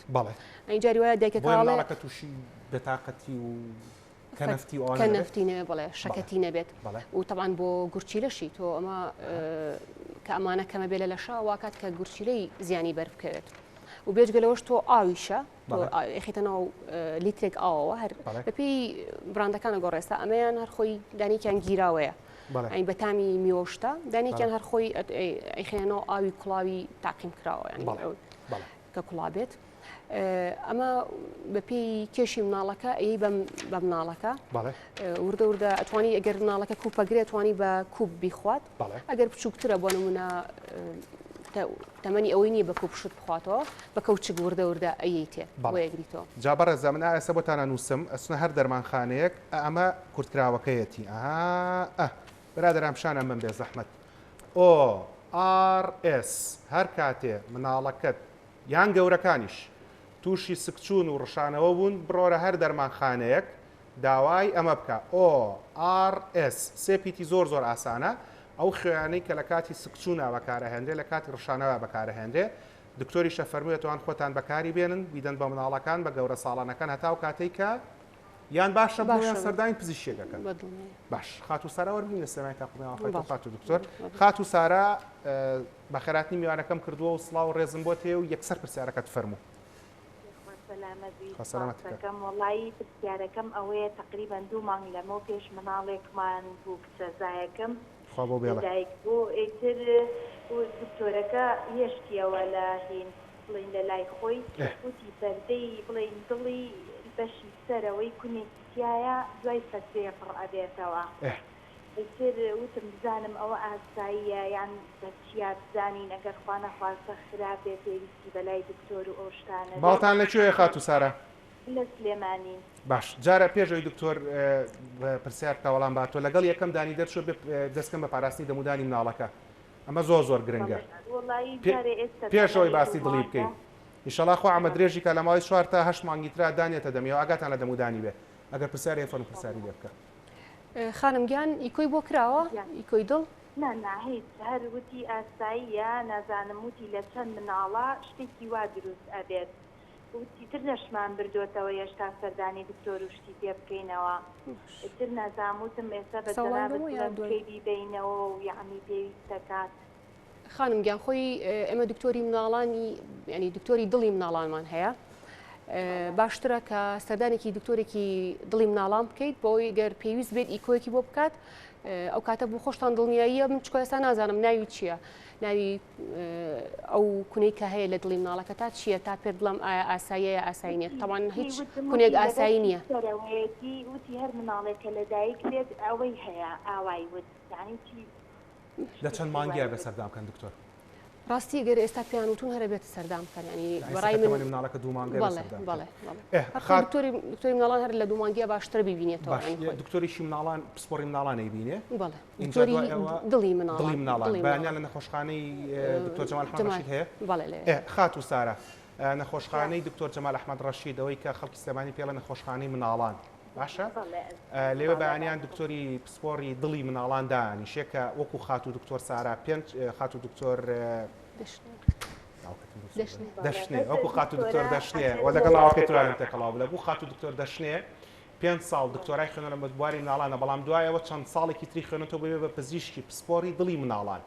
ئەین جاری وایە دایکەکە تووشی بێتاقەتی و کەنەفتی نەوێ بڵێ شەکەتی نەبێت و طبعاً بۆ گورچیلەشی تۆ ئەمە کە ئەمانە کەمە بێلە لە شا واکات کە گورچیلەی زیانی بەربکەوێت و بێجگەلەوەش تۆ ئاویشە ئەخیتەنەوە لیترێک ئاوەوە هەر بەپێی براندەکانە گۆڕێستا ئەمەیان هەر خۆی دانێکیان گیراوەیە ئەین بەتامی میۆشتا دانێکیان هەر خۆی ئەیخێنەوە ئاوی کوڵاوی تاقیم کراوە کە کوڵا بێت ئەمە بەپێی کێشی مناڵەکە ئەی بە مناڵەکە وردە وردە ئەتوانی ئەگەر مناڵەکە کوپەگرێت توانی بە کوب بیخوات ئەگەر بچووکترە بۆ نمونە تەمەنی ئەوەی نییە بە کوپشت بخواتەوە بە کەوچک وردە وردە ئەیتێ بۆ یەگریتەوە جا بەڕێزە من ئێستا بۆتانە نووسم ئەسنە هەر دەرمانخانەیەک ئەمە کورتکراوەکەیەتی برادەرام شانە من بێ زەحمەت ORS هەر کاتێ مناڵەکەت یان گەورەکانیش تووشی سکچون و ڕشانەوە بوون بڕۆرە هەر دەرمانخانەیەک داوای ئەمە بکە ORS سێپیتی زۆر ئاسانە ئەو خوێیانەی کە لە کاتی سکچوونە بەکارەهێنرێ لە کاتی ڕشانەوە بەکارەهێنرێ دکتۆریشە فەرموویەوەوان خۆتان بەکاری بێنن بیدەن بە مناڵەکان بە گەورە ساڵانەکان هەتاو کاتێک کە یان باشە بۆیان سەردانی پزیشکەکەن باش خات و سارا وەربین لە سەمای تاقیەوە خات و دکتۆر خات و سارا بە خێراتنی میوانەکەم کردووە و سڵاو ڕێزم بۆ تێ و یەکسەر پرسیارەکەت فەرموو سەلامەتکەم وڵایی پرسیارەکەم ئەوەیە تقریبا 2 مانگ لەمەوە پێش مناڵێکمان بوو کچەزایەکەم دایک بوو ئیتر دکتۆرەکە هێشتیەوە لە هین بڵین لە لای خۆی وتی بەردەی بڵین دڵی بەشی سەرەوەی کونێکتیایە دوای سەرێ پڕ ئەبێتەوە ئیتر وتم بزانم ئەوە ئاساییە یان بەچیا بزانین ئەگەر خوا نەخواستە خراپێ پێویستی بەلای دکتۆر و ئەو شتانە باڵتان لەکوێیە خات و سارا؟ لە سلێمانی باش جارە پێشەوەی دکتۆر پرسیار کاوەڵام باتۆ لەگەڵ یەکەم دانی دەرچۆ دەستکەم بە پاراستنی دەمودانی مناڵەکە ئەمە زۆر گرنگە پێشەوەی باسی دڵی بکەین ئینشەڵا خوا ئەمە درێژی کە لە ماوەی 4 تا 8 مانگی ترا دانێتە دەمیەوە ئاگاتان لە دەمودانی بێ ئەگەر پرسیارێ فەن پرسیاری لێ بکە خانم گیان ئیکۆی بۆ کراوە ئیکۆی دڵ هیچ هەر وتی ئاساییە نازانم وتی لە چەند مناڵە شتێکی وا دروست ئەبێت وتی تر نەشمان بردوێتەوە هێشتا سەردانی دکتۆر و شتی پێ بکەینەوە تر نازانوتم ئێستا بەکەی بیبینەوە و یعنی پێویستە کات خانم گیان خۆی ئێمە دکتۆری مناڵانی ینی دکتۆری دڵی مناڵانمان هەیە باشترە کە سەردانێکی دکتۆرێکی دڵی مناڵان بکەیت بۆی گەر پێویست بێت ئیکۆیەکی بۆ بکات ئەو کاتە بوو خۆشتان دڵنیاییە من چکۆ ئێستا نازانم ناوی چییە ناوی ئەو کونەی کە هەیە لە دڵی مناڵەکە تا چییە تا پێ بڵم ئایا ئاساییە ئاسایی نیە تەمان هیچ کونێک ئاسایی نییە وتی هەر مناڵێکە لە دایک بێت ئەوەی هەیە ئاوای وت یعنی چی لە چەند مانگیە بە سەردام بکەن دکتۆر ڕاستی گەر ئێستا پیانوتون هەرە بێت سەردام بکەن ینی بەڕای من مناڵەکە 2 مانگە دکتۆری مناڵان هەر لە 2 مانگیە باشتر ببینێتەوە دکتۆریشی مناڵان پسپۆری مناڵان ئەیبینێ دڵی مناڵان بەیانیان لە نەخۆشخانەی دکتۆر جەمال ئەحمەد ڕەشید هەیە خات و سارا نەخۆشخانەی دکتۆر جەمال ئەحمەد ڕەشید ئەوەی کە خەڵکی سلێمانی پێڵە نەخۆشخانەی مناڵان باشە لێوە بەیانیان دکتۆری پسپۆری دڵی مناڵاندانی شێکە وەکو خات و دکتۆر سارا پێنج خات و دکتۆر دەشنێ وەکو خات و دکتۆر دەشنێ و لەگەڵ ئاوەکەیتوانم تێکەڵاو بڵێ بوو خات و دکتۆر دەشنێ 5 ساڵ دکتۆرای خوێنە لە مەتبواری مناڵانە بەڵام دوایەوە چەند ساڵێکی تری خوێنێتەوە بێ بە پزیشکی پسپۆری دڵی مناڵان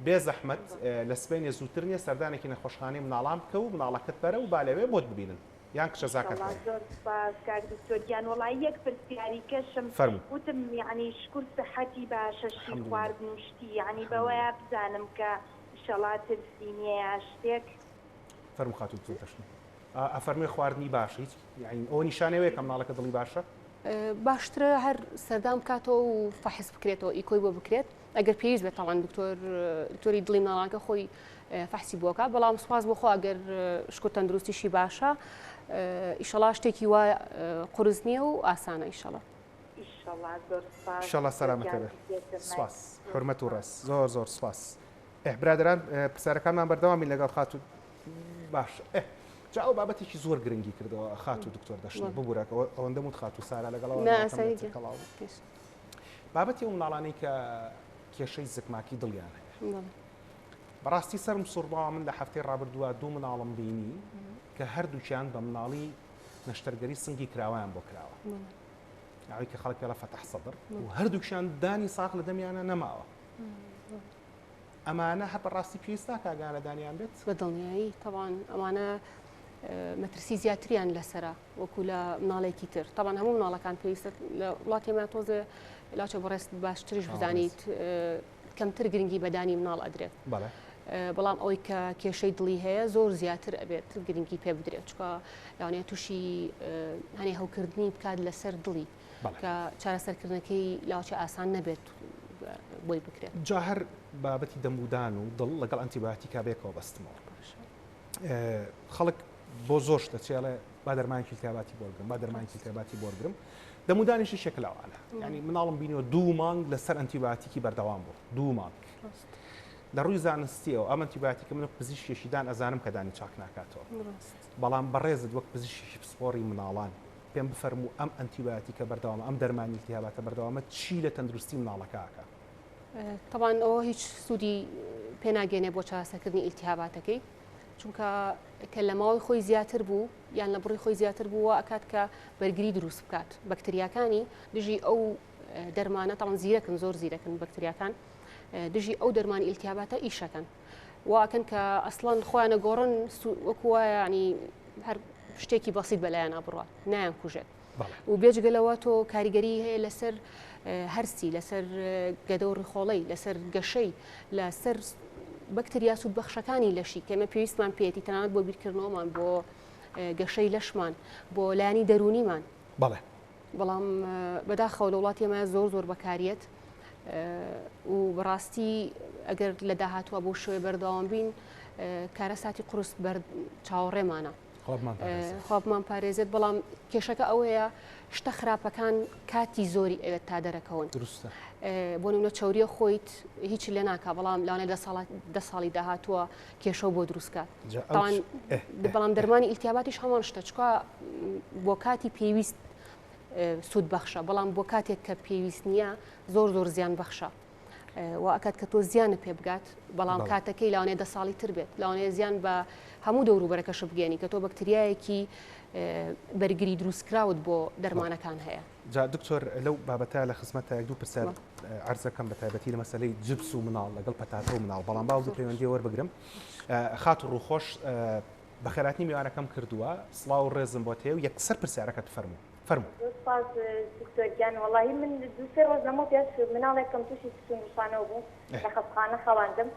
بێ زەحمەت لە سبەینێ زووتر نیە سەردانێکی نەخۆشخانەی مناڵان بکە و مناڵەکەت بەرە و بالەوێ بۆت ببینن یان کشەزاکەت دکتۆریان وڵی یەک پرسیاری کەشم وتم یعنی شکر سەحەتی باشەشی خواردن و شتی یعنی بەوەیە بزانم کە ئینشەڵا ترسی نییە شتێک فەرموو خاتون دەشنێ ئەفەرمێ خواردنی باش هیچ یعنی ئەوە نیشانەوەیە کە مناڵەکە دڵی باشە باشترە هەر سەردام بکاتەوە و فەحس بکرێتەوە ئیکۆی بۆ بکرێت ئەگەر پێویست بێت تاوان دکتۆری دڵی مناڵەکە خۆی فەحسی بۆکە بەڵام سوپاس بۆ خۆ ئەگەر شکر تەندروستیشی باشە ئیشەڵا شتێکی وایە قورس نییە و ئاسانە ئیشەڵا ئیشەڵا سەلامەتە بێ سوپاس حورمەت و ڕێز زۆر زۆر سوپاس برادران پرسیارەکانمان بەردەوامی لەگەڵ خات و باش جاو بابەتێکی زۆر گرنگی کردەوە خات و دکتۆر دەشنێ ببوورەکە ئەوەندە وت خات و سارا لەگەڵەوە بابەتی ئەو مناڵانەی کە کێشەی زگماکی دڵیان هەیە بەڕاستی سەرم سوڕباوە من لە هەفتەی ڕابردووە دوو مناڵم بینی کە هەردووکیان بە مناڵی نەشتەرگەری سنگی کراوایان بۆ کراوە ئەوەی کە خەڵک لە فەتەح سەدر و هەردووکیان دانی ساق لە دەمیانە نەماوە ئەمانە هە بەڕاستی پێویستا کاگانە دانیان بێت بە دڵنیایی تەوان ئەوانە مەترسی زیاتریان لەسرە وەکو لە مناڵێکی تر تەوان هەموو مناڵەکان پێویستە لە وڵاتێمە تۆزێ لاچە بەڕێست باشتریش بزانیت کەمتر گرنگی بەدانی مناڵ ئەدرێت بەڵام ئەوەی کە کێشەی دڵی هەیە زۆر زیاتر ئەبێت گرنگی پێ بدرێت چکە یانێت تووشی هەنێ هەوکردنی بکات لەسەر دڵی کە چارەسەرکردنەکەی لاوچە ئاسان نەبێت بۆی بکرێت جا هەر بابەتی دەمودان و دڵ لەگەڵ ئەنتیبیۆتیکا بێکەوە بەستمەوە خەڵک بۆ زۆر شتە چێڵێ با دەرمانێکی التیاباتی بۆرگرم با دەرمانێکی التیاباتی بۆرگرم دەمودانیشی شەکلاوانە یعنی مناڵم بینیوە 2 مانگ لەسەر ئەنتیبیۆتیکی بەردەوام بوو 2 مانگ لە ڕووی زانستیەوە ئەم ئەنتیبیۆتیکە من پزیشکێکی دان ئەزانم کە دانی چاک ناکاتەوە بەڵام بەڕێزت وەک پزیشکی پسپۆری مناڵان پێم بفەرموو ئەم ئەنتیبیۆتیکە بەردەوامە ئەم دەرمانی التیاباتە بەردەوامە چی لە تەندروستی مناڵەکەکە طبعاً ئەوە هیچ سوودی پێناگەێنێ بۆ چارەسەرکردنی ئیلتیهاباتەکەی چونکە کە لە ماوەی خۆی زیاتر بوو یان لە بڕی خۆی زیاتر بووە ئەکات کە بەرگری دروست بکات بەکتریاکانی دژی ئەو دەرمانە تاوان زیرەکن زۆر زیرەکن بەکتریاکان دژی ئەو دەرمانی ئیلتیهاباتە ئیشەکەن واکەن کە ئەسڵان خۆیانە گۆڕن وەکووە ینی هەر شتێکی بەسیط بەلایەن ئابڕوە نایان کوژێت و بێجگەلەوە تۆ کاریگەری هەیە لەسەر هەرسی لەسەر گەدە و ڕخۆڵەی لەسەر گەشەی لەسەر بەکتریا سوود بەخشەکانی لەشی کەمە پێویستمان پێێتی تەنانەت بۆ بیرکردنەوەمان بۆ گەشەی لەشمان بۆ لایانی دەرونیمان بەڵام بەداخەوە لە وڵاتی ئێمە زۆر زۆر بەکارێت و بەڕاستی ئەگەر لە داهاتوە بۆ شوێ بەردەوام بین کارە ساتی قورس چاوەڕێمانە خوابمان پارێزێت بەڵام کێشەکە ئەوەیە شتە خراپەکان کاتی زۆری ئەوێت تا دەرەکەون بۆ نمونە چاوریە خۆیت هیچ لێ ناکا بەڵام لاوانێ 10 ساڵی داهاتووە کێشە بۆ دروستکات بەڵام دەرمانی ئیلتیاباتیش هەمان شتە چکە بۆ کاتی پێویست سوود بەخشە بەڵام بۆ کاتێک کە پێویست نییە زۆر زۆر زیان بەخشە و ئەکات کە تۆ زیانە پێ بگات بەڵام کاتەکەی لاوانێ 10 ساڵی تر بێت لاوانێ زیان بە هەموو دەوروبەرەکەش بگەێنی کە تۆ بەکتریایەکی بەرگری دروستکراوت بۆ دەرمانەکان هەیە جا دکتۆر لەو بابەتە لە خزمەتە یەک دوو پرسیار عەرزەکەم بە تایبەتی لە مەسەلەی جبس و مناڵ لەگەڵ پەتاتە و مناڵ بەڵام باوز پەیوەندی وەربگرم خات و ڕووخۆش بەخێراتنی میوانەکەم کردووە سڵاو و ڕێزم بۆ تێ و یەکسەر پرسیارەکەت فەرموو سپاس دکتۆرگیان وەڵاهی من دووسێ ڕۆژ لەمە پێش مناڵێکم تووشی سوونشانەوە بوو لە خەستخانە خەواندم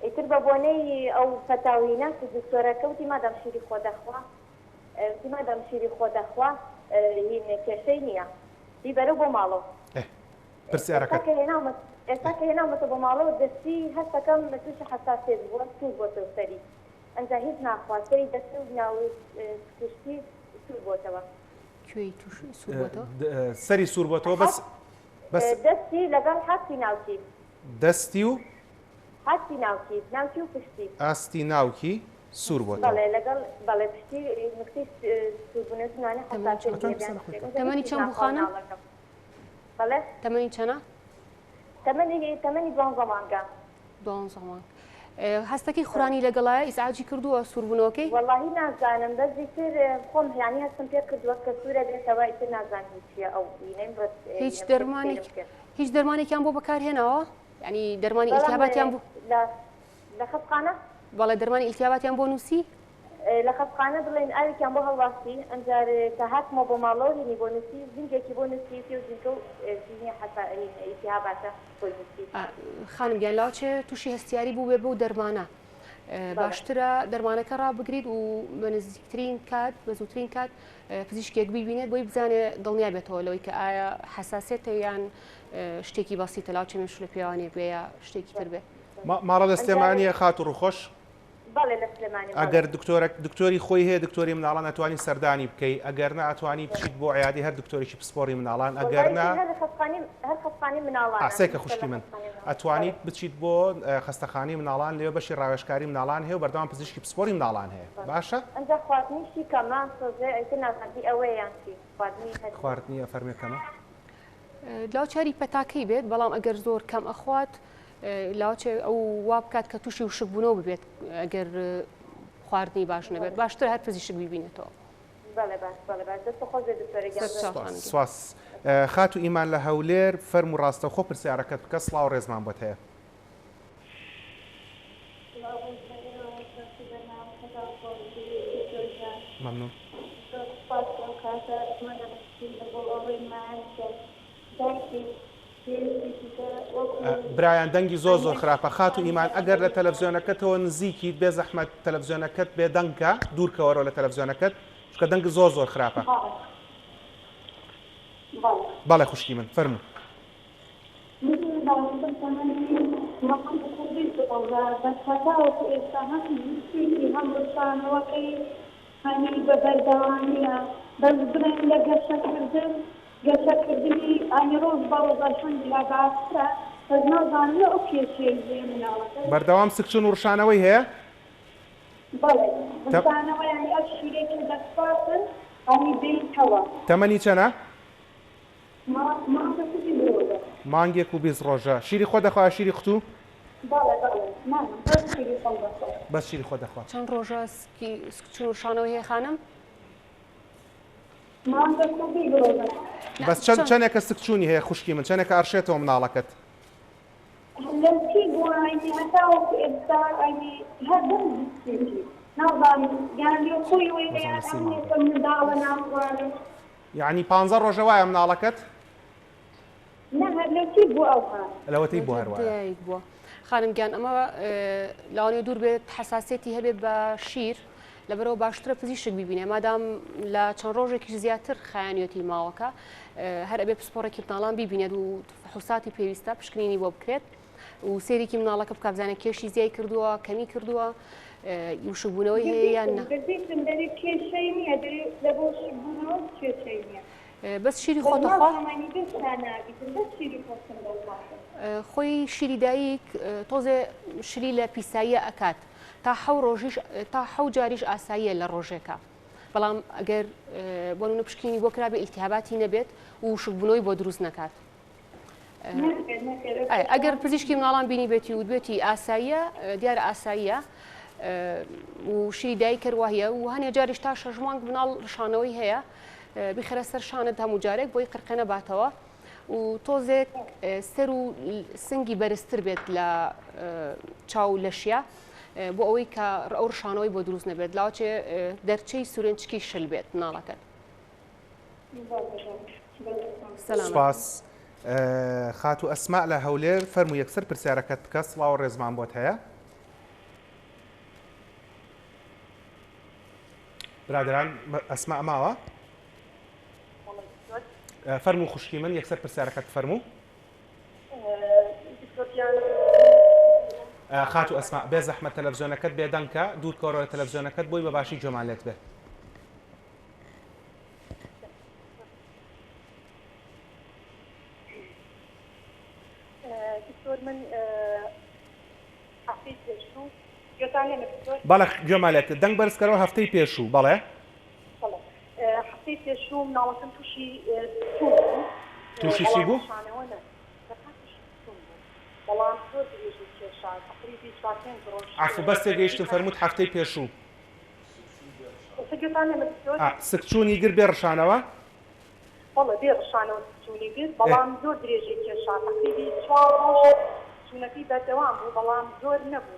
ئیتر بە بۆنەی ئەو پەتاوینە دکتۆرەکە وتی مادام شیری خۆ دەخوا وتی مادام شیری خۆ دەخوا هین کێشەی نییە بیبەرە بۆ ماڵەوە ئێستا کە هێناومەتە بۆ ماڵەوە دەستی هەستەکەم تووشی حەساسێت بووە سوور بۆتەوە سەری ئەنجا هیچ ناخواسەری دەست و ناوی توشتی سوور بۆتەوە سەری سوور بۆتەوە بەس دەستی لەگەڵ حەستی ناوکی دەستی و حەستی ناوکی و پشتی ئاستی ناوکی سوور بۆ بەڵێ لەگەڵ بەڵێ پشتی نکتی سووربوونەوەی تەمەنی چەند بوو خانم؟ بەڵێ تەمەنی چەندە؟ تەمەنی 12 مانگە. 12 مانگ. هەستەکەی خورانی لەگەڵایە ئیسعاجی کردووە سووربوونەوەکەی؟ وەڵاهی نازانم بەس ئیتر خۆم یانی هەستم پێ کردووە کە سوورە بێتەوە ئیتر نازانم چییە ئەو بینەی هیچ دەرمانێکیان بۆ بەکارهێناوە؟ یعنی دەرمانی ئیلتیاباتیان بوو؟ لە خەفخانە؟ بەڵێ دەرمانی ئیلتیاباتیان بۆ نووسی؟ لە خەفخانە بڵێن ئاوێکیان بۆ هەڵواستی ئەنجار کە هاتمە بۆ ماڵەوە هێنی بۆ نووسی زینگێکی بۆ نووسی و زینکە و زینی ئیلتیاباتە بۆی نووسی. خانم گیان لاوچێ تووشی هەستیاری بوو بێ بۆ دەرمانە. باشترە دەرمانەکە ڕابگریت و بە نزیکترین کات بە زووترین کات پزیشکێک ببینێت بۆی بزانێت دڵنیا بێتەوە لەوەی کە ئایا حساسێتە یان شتێکی بەسیتە لاوچێ مێشول لە پێوانێ بێ یا شتێکی تر بێ. ماڕە لە سلێمانیە خات و ڕوخۆش؟ بەڵێ لە سلێمانی. ئەگەر دکتۆری خۆی هەیە دکتۆری مناڵان ئەتوانی سەردانی بکەی ئەگەر نە ئەتوانی بچیت بۆ عیادی هەر دکتۆرێکی پسپۆری مناڵان ئەگەر نە هەر خەفخانەی مناڵان ئاسێکە خوشکی من ئەتوانیت بچیت بۆ خەستەخانەی مناڵان لێوە بەشی ڕاوێژکاری مناڵان هەیە و بەردەوام پزیشکی پسپۆری مناڵان هەیە باشە؟ ئەنجا خواردنیشی کەمە سۆزێ ئەیتر نازانتی ئەوەیان چی خواردنی فەرمیەکەمە؟ لاوچاری پەتاکەی بێت بەڵام ئەگەر زۆر کەم ئەخوات لاوچێ ئەو وا بکات کە تووشی وشک بوونەوە ببێت ئەگەر خواردنی باش نەبێت باشتر هەر پزیشک ببینێتەوە. سواس خات و ئیمان لە هەولێر فەرم و ڕاستەوخۆ پرسیارەکەت بکە سڵاو ڕێزمان بۆت هەیە. ممنون. برایان دەنگی زۆر خراپە خات و ئیمان ئەگەر لە تەلەڤیزیۆنەکەتەوە نزیکیت بێ زەحمەت تەلەڤیزیۆنەکەت بێ دەنگکە دوورکەوەرەوە لە تەلەڤیزیۆنەکەت چکە دەنگ زۆر خراپە. بەڵێ خوشکی من فەرموو. بە بەردەوامیە بەس بڵێن لە گەشەکردن گەشەکردنی ئەنی ڕۆژ بە ڕۆژەشن لە باشترە بەس نازانم ئەو کێشەی لێ مناڵەکە بەردەوام سکچن و ڕشانەوەی هەیە؟ بەڵێ ڕشانەوە یانی ئەو شیرێکی دەسپاسن ئەنی بێیتەوە. تەمەنی چەنە؟ مانگێکی ڕۆژە. مانگێک و 20 ڕۆژە. شیری خۆ دەخوا شیری قوتو؟ بەس شیری خۆ دەخوا. چەند ڕۆژە سکچن و ڕشانەوەی هەیە خانم؟ بەس چەندێکە سکچوونی هەیە خوشکی من چەندێکە ئەرشێتەوە مناڵەکەت؟ یعنی 15 ڕۆژە وایە مناڵەکەت؟ لەوەتەی بۆ هەروایە. خانم گیان ئەمە لاوانەیە دوور بێت حساسێتی هەبێت بە شیر لەبەرەوە باشترە پزیشک ببینێ مادام لە چەند ڕۆژێکی زیاتر خایانیەتی ماوەکە هەر ئەبێ پسپۆڕێکی مناڵان ببینێت و فحوساتی پێویستە پشکنینی بۆ بکرێت و سێریکی مناڵەکە بکە بزانێت کێشی زیای کردووە کەمی کردووە وشکبوونەوەی هەیە یان نە. بەس شیری خۆتەخوا خۆی شیری دایک تۆزێ شری لە پیساییە ئەکات تا حەو جاریش ئاساییە لە ڕۆژێکە بەڵام ئەگەر بۆ نمونە پشکنینی بۆ کرابێ ئیلتیهاباتی نەبێت و وشکبوونەوەی بۆ دروست نەکات. ئەگەر پزیشکی مناڵان بینی بێتی و دوێتی ئاساییە دیارە ئاساییە و شیری دایک کەروایە و هەنێ جاریش تا 6 مانگ مناڵ ڕشانەوەی هەیە بخرە سەر شانت هەموو جارێک بۆی قرقە نەباتەوە و تۆزێک سەر و سنگی بەرزتر بێت لە چاو لەشیا بۆ ئەوەی کە ئەو ڕشانەوەی بۆ دروست نەبێت لاوچێ دەرچەی سورێنچکی شل بێت مناڵەکەت. سپاس. خات و ئەسماء لە هەولێر فەرموو یەکسەر پرسیارەکەت بکە سڵاو و ڕێزمان بۆت هەیە؟ برادران ئەسماء ماوە؟ فەرموو خوشکی من یەکسەر پرسیارەکەت فەرموو. خات و ئەسماء بێ زەحمەت تەلەڤیزیۆنەکەت بێدەنگکە دوورکەوەرەوە لە تەلەڤیزیۆنەکەت بۆی بە باشی جۆمان لێت بێ. بەڵێ جۆمالێت دەنگ بەرزکەرەوە هەفتەی پێشوو بەڵێ هەفتەی پێشوو مناڵەکەم تووشی چی بوو؟ بەڵام زۆر درێژی کێشا تقریبی 4 ڕۆژ عفو بەس تێگەیشتم فەرمووت هەفتەی پێشوو سکچوونی گر بێ ڕشانەوە؟ بەڵێ بێ ڕشانەوە سکچوونی گر بەڵام زۆر درێژی کێشا تقریبی 4 ڕۆژ سکچوونەکەی بەردەوام بوو بەڵام زۆر نەبوو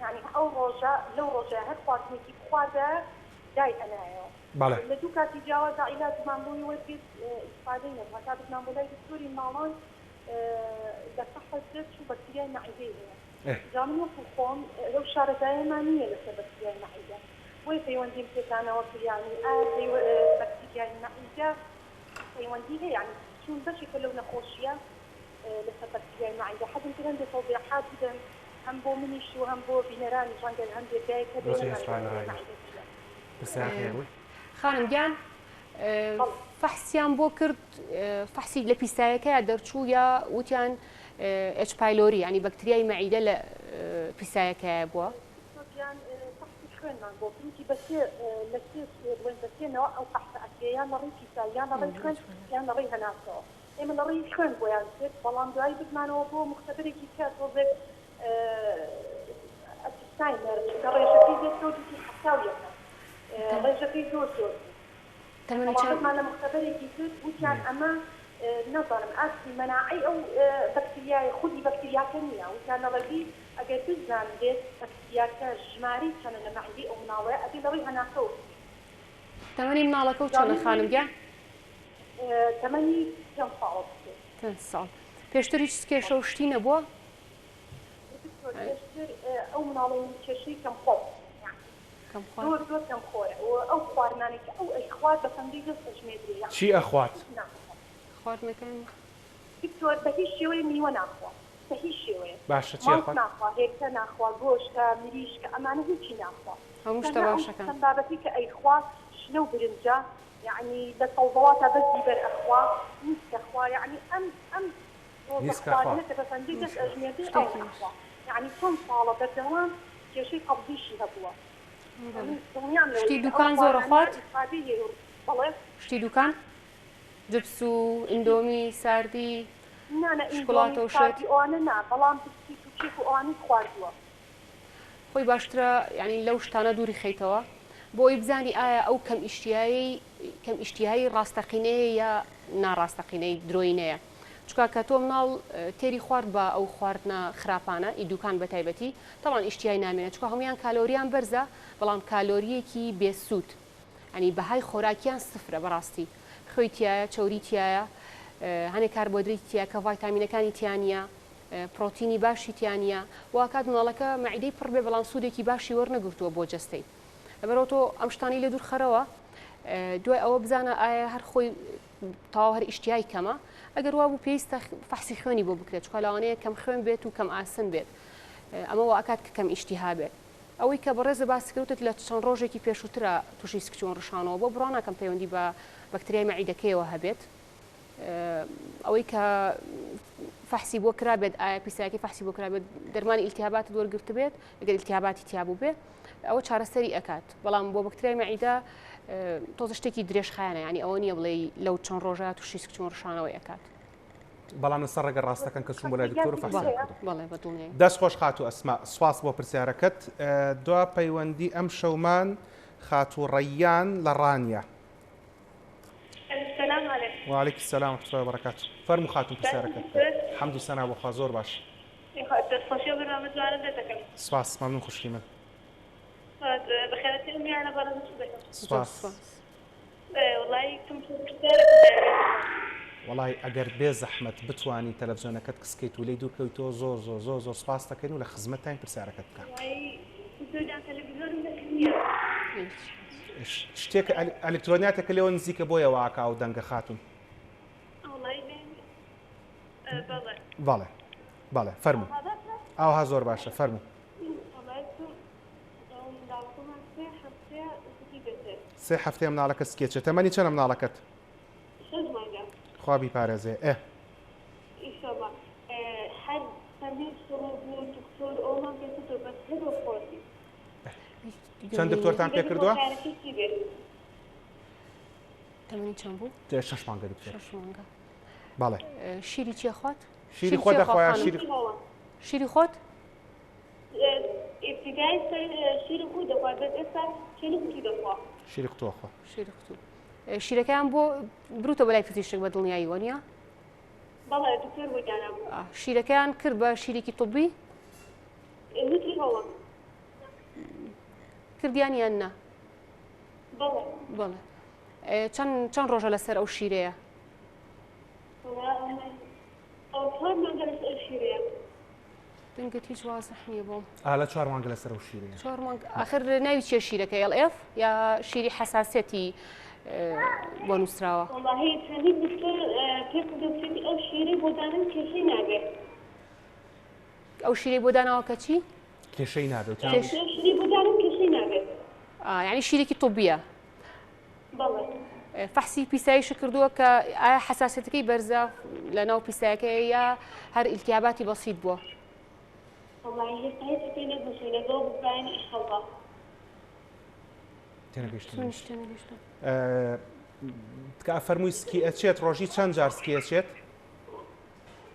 یعنی ئەو ڕۆژە لەو ڕۆژە هەر خواردنێکی بخوادە دای ئەنایەوە لە دوو کاتی جیاوازە عیلاجمان بووی وەرگرت ئیسفادەی نەبوو هەتا بتمان بۆ لای دکتۆری ماڵان لە سەحەت چوو بەکتریای مەعیدەی هەیە جا من وەکو خۆم لەو شارەزایەمان نییە لەسەر بەکتریای مەعیدە وی پەیوەندیم پێکانەوە کریانی بەکتریای مەعیدە پەیوەندی هەیە یعنی چون بەشێکە لەو نەخۆشیە لەسەر بەکتریای مەعیدە حەزم کردن بێ تەوضیحات بدەن هەم بۆ منیش و هەم بۆ بینەرانی ڕەنگە هەندێک دایکە خانم گیان فحسیان بۆ کرد فحسی لە پیسایەکەیە دەرچوو یا وتیان ئەچ پایلۆری ینی بەکتریای مەعیدە لە پیسایەکەیە بووە خوێنمان بۆ پرینتی بەسێ لە بڵێن بەسێنەوە ئەو قەحسە ئەکرێیان لە ڕێی پیسای یان لە ڕێی خوێن یان لە ڕێی هەناسەوە ئێمە لە ڕێی خوێن بۆیان کرد بەڵام دوایی بتمانەوە بۆ مختبرێکی کە تۆزێک ئەسیستاینەر کە ڕێژەکەی دێتەوە دیتی حەساویەکە ڕێژەکەی زۆر زۆر تەمەنەمان لە مختبرێکی کرد وتیان ئەمە نەزانم ئاسی مەناعی ئەو بەکتریای خودی بەکتریاکە نییە وتیان لەڕێی ئەگەر بزان بێت بەکتریاکە ژماری چەنە لە مەعدەی ئەو مناڵەیە ئەبێ لە ڕێی هەناسەوە تەمەنی مناڵەکە و چۆنە خانم گیان تەمەنی چەند ساڵ پێشتر هیچ کێشە و شتی نەبووە پێشتر ئەو مناڵەی کێشەی کەم خۆ زۆر زۆر کەم خۆرە ئەو خواردنانی کە ئەو ئەیخوات بە چەندی دەست ئەژمێدرێ چی ئەخوات خواردنەکان دکتۆر بە هیچ شێوەیە میوە ناخوا بە هیچ شێوەیە باشە چی ئەخوات ناخوا هێرکە ناخوا گۆشتە مریشکە ئەمانە هیچی ناخوا هەموو شتە باشەکان چەند بابەتی کە ئەیخوا شنە و برنجە یعنی لە سەوزەواتە بەزی بەر ئەخوا نیسکە خوا یعنی ئەم ڕۆژەخواردنەکە بە چەندی دەست ئەژمێدرێ ئەو ناخوا یعنی چەند ساڵە بەردەوام کێشەی قەبزیشی هەبووە شتی دوکان زۆر خوارد شتی دوکان جبس و ئیندۆمی ساردی شکڵاتە و شت ئەوانە نا بەڵام بسکیت و کێک و ئەوانەی خواردووە خۆی باشترە ینی لەو شتانە دووری خەیتەوە بۆی بزانی ئایا ئەو کەم ئیشتیایی ڕاستەقینەیە یا ناڕاستەقینەی درۆینەیە چکە کە تۆ مناڵ تێری خوارد بە ئەو خواردنە خراپانە ئی دوکان بە تایبەتی تاوان ئیشتیای نامێنێت چکە هەمویان کالۆریان بەرزە بەڵام کالۆریەکی بێسوود ئەنی بەهای خۆراکیان سفرە بەڕاستی خوێی تایە چۆری تایە هەنێک کاربۆدرێتی تایە کە ڤایتامینەکانی تیانە پرۆتینی باشی تیانە واکات مناڵەکە مەعیدەی پڕ بێ بەڵام سوودێکی باشی وەرنەگرتووە بۆ جەستەی لەبەرەوە تۆ ئەم شتانی لە دوور خەرەوە دوای ئەوە بزانە ئایا هەر خۆی تاوا هەر ئیشتیای کەمە ئەگەر وا بوو پێویستە فەحسی خوێنی بۆ بکرێت چکە لەوانەیە کەم خوێن بێت و کەم ئاسن بێت ئەمە واکات کە کەم ئیشتیها بێت ئەوەی کە بەڕێزە باسکەوتت لە چەند ڕۆژێکی پێشووترە تووشی سکچۆن ڕشانەوە بۆ بڕاناکەم پەیوەندی بە بەکتریای مەعیدەکەیەوە هەبێت ئەوەی کە فەحسی بۆ کرابێت ئایا پیسایەکی فەحسی بۆ کرابێت دەرمانی ئیلتیهابات وەرگرت بێت ئەگەر ئیلتیهاباتی تیابوو بێت ئەوە چارەسەری ئەکات بەڵام بۆ بەکتریای مەعیدە تۆزە شتێکی درێژخایانە ینی ئەوە نییە بڵێ لەو چەند ڕۆژە تووشی سکچۆن ڕشانەوەی ئەکات بەڵام لەسەر ڕێگە ڕاستەکەن کە چوون بۆ لای دکتۆر و فەحسی بەڵێ بەدڵنیایی دەست خۆش خاتو ئەسما سواس بۆ پرسیارەکەت دوا پەیوەندی ئەم شەومان خاتو ڕەیان لە ڕانیە وعليكم السلام ورحمة الله وبركاته فرمو خاتم پرسیارەکەت حەمد و سەنا بۆ خوا زۆر باش سواس ممنون خوشی من سواس وڵی ئەگەر بێ زەحمەت بتوانی تەلەڤیزۆنەکەت کسکەیت و لێی دوورکەوتەوە زۆر زۆر زۆر زۆر سواس دەکەین و لە خزمەتتان پرسیارەکەت بکەن شتێک ئەلکترۆنیاتێکە لێەوە نزیکە بۆیە واکە و دەنگە خاتون بەڵێ بەڵێ فەرموو ئەوها زۆر باشە فەرموو سێ هەفتەیە مناڵەکە سکێچێت تەمەنی چەندە مناڵەکەت خوا بیپارێزێ چەند دکتۆرتان پێ کردووە؟ تەمەنی چەند بوو؟ 6 مانگە دکتۆر. 6 مانگە. بەڵێ. شیری چیە خوات؟ شیری خۆت دەخوایە شیری خۆت؟ ابتدای شیری خۆی دەخوات بەس ئێستا شیری قوتی دەخوا. شیری قوتووە خۆ. شیری قوتوو. شیرەکەیان بۆ بروتە بەلای پزیشک بە دڵنیایی وە نیە؟ بەڵێ دکتۆر بۆ دانا بوو. شیرەکەیان کرد بە شیرێکی طبی؟ وتی هەوڵە. کردیان یان نا؟ بەڵێ. بەڵێ. چەند ڕۆژە لەسەر ئەو شیرەیە؟ دەنگت هیچ وازح نییە بۆم. لە 4 مانگە لەسەر ئەو شیرەیە. 4 مانگە. آخر ناوی چیە شیرەکە LF یا شیری حساسەتی بۆ نووسراوە؟ وەڵاهی چەندی دکتۆر پێم دەوتێتی ئەو شیرەی بۆ دانم کێشەی نابێت. ئەو شیرەی بۆ داناوە کە چی؟ کێشەی نابێت. شیری بۆ دانم کێشەی نابێت. یعنی شیرێکی طبیە. بەڵێ. فحسی پیساییش کردووە کە ئایا حساسەتەکەی بەرزە لە ناو پیسایەکەی یا هەر ئیلتیاباتی بەسیط بووە؟ وەڵاهی هێستا هیچ پێی نەگەیشتووە لەگەڵ بزانین ئینشەڵڵا. تێنەگەیشتم. تکا فەرمووی سکی ئەچێت ڕۆژی چەند جار سکی ئەچێت؟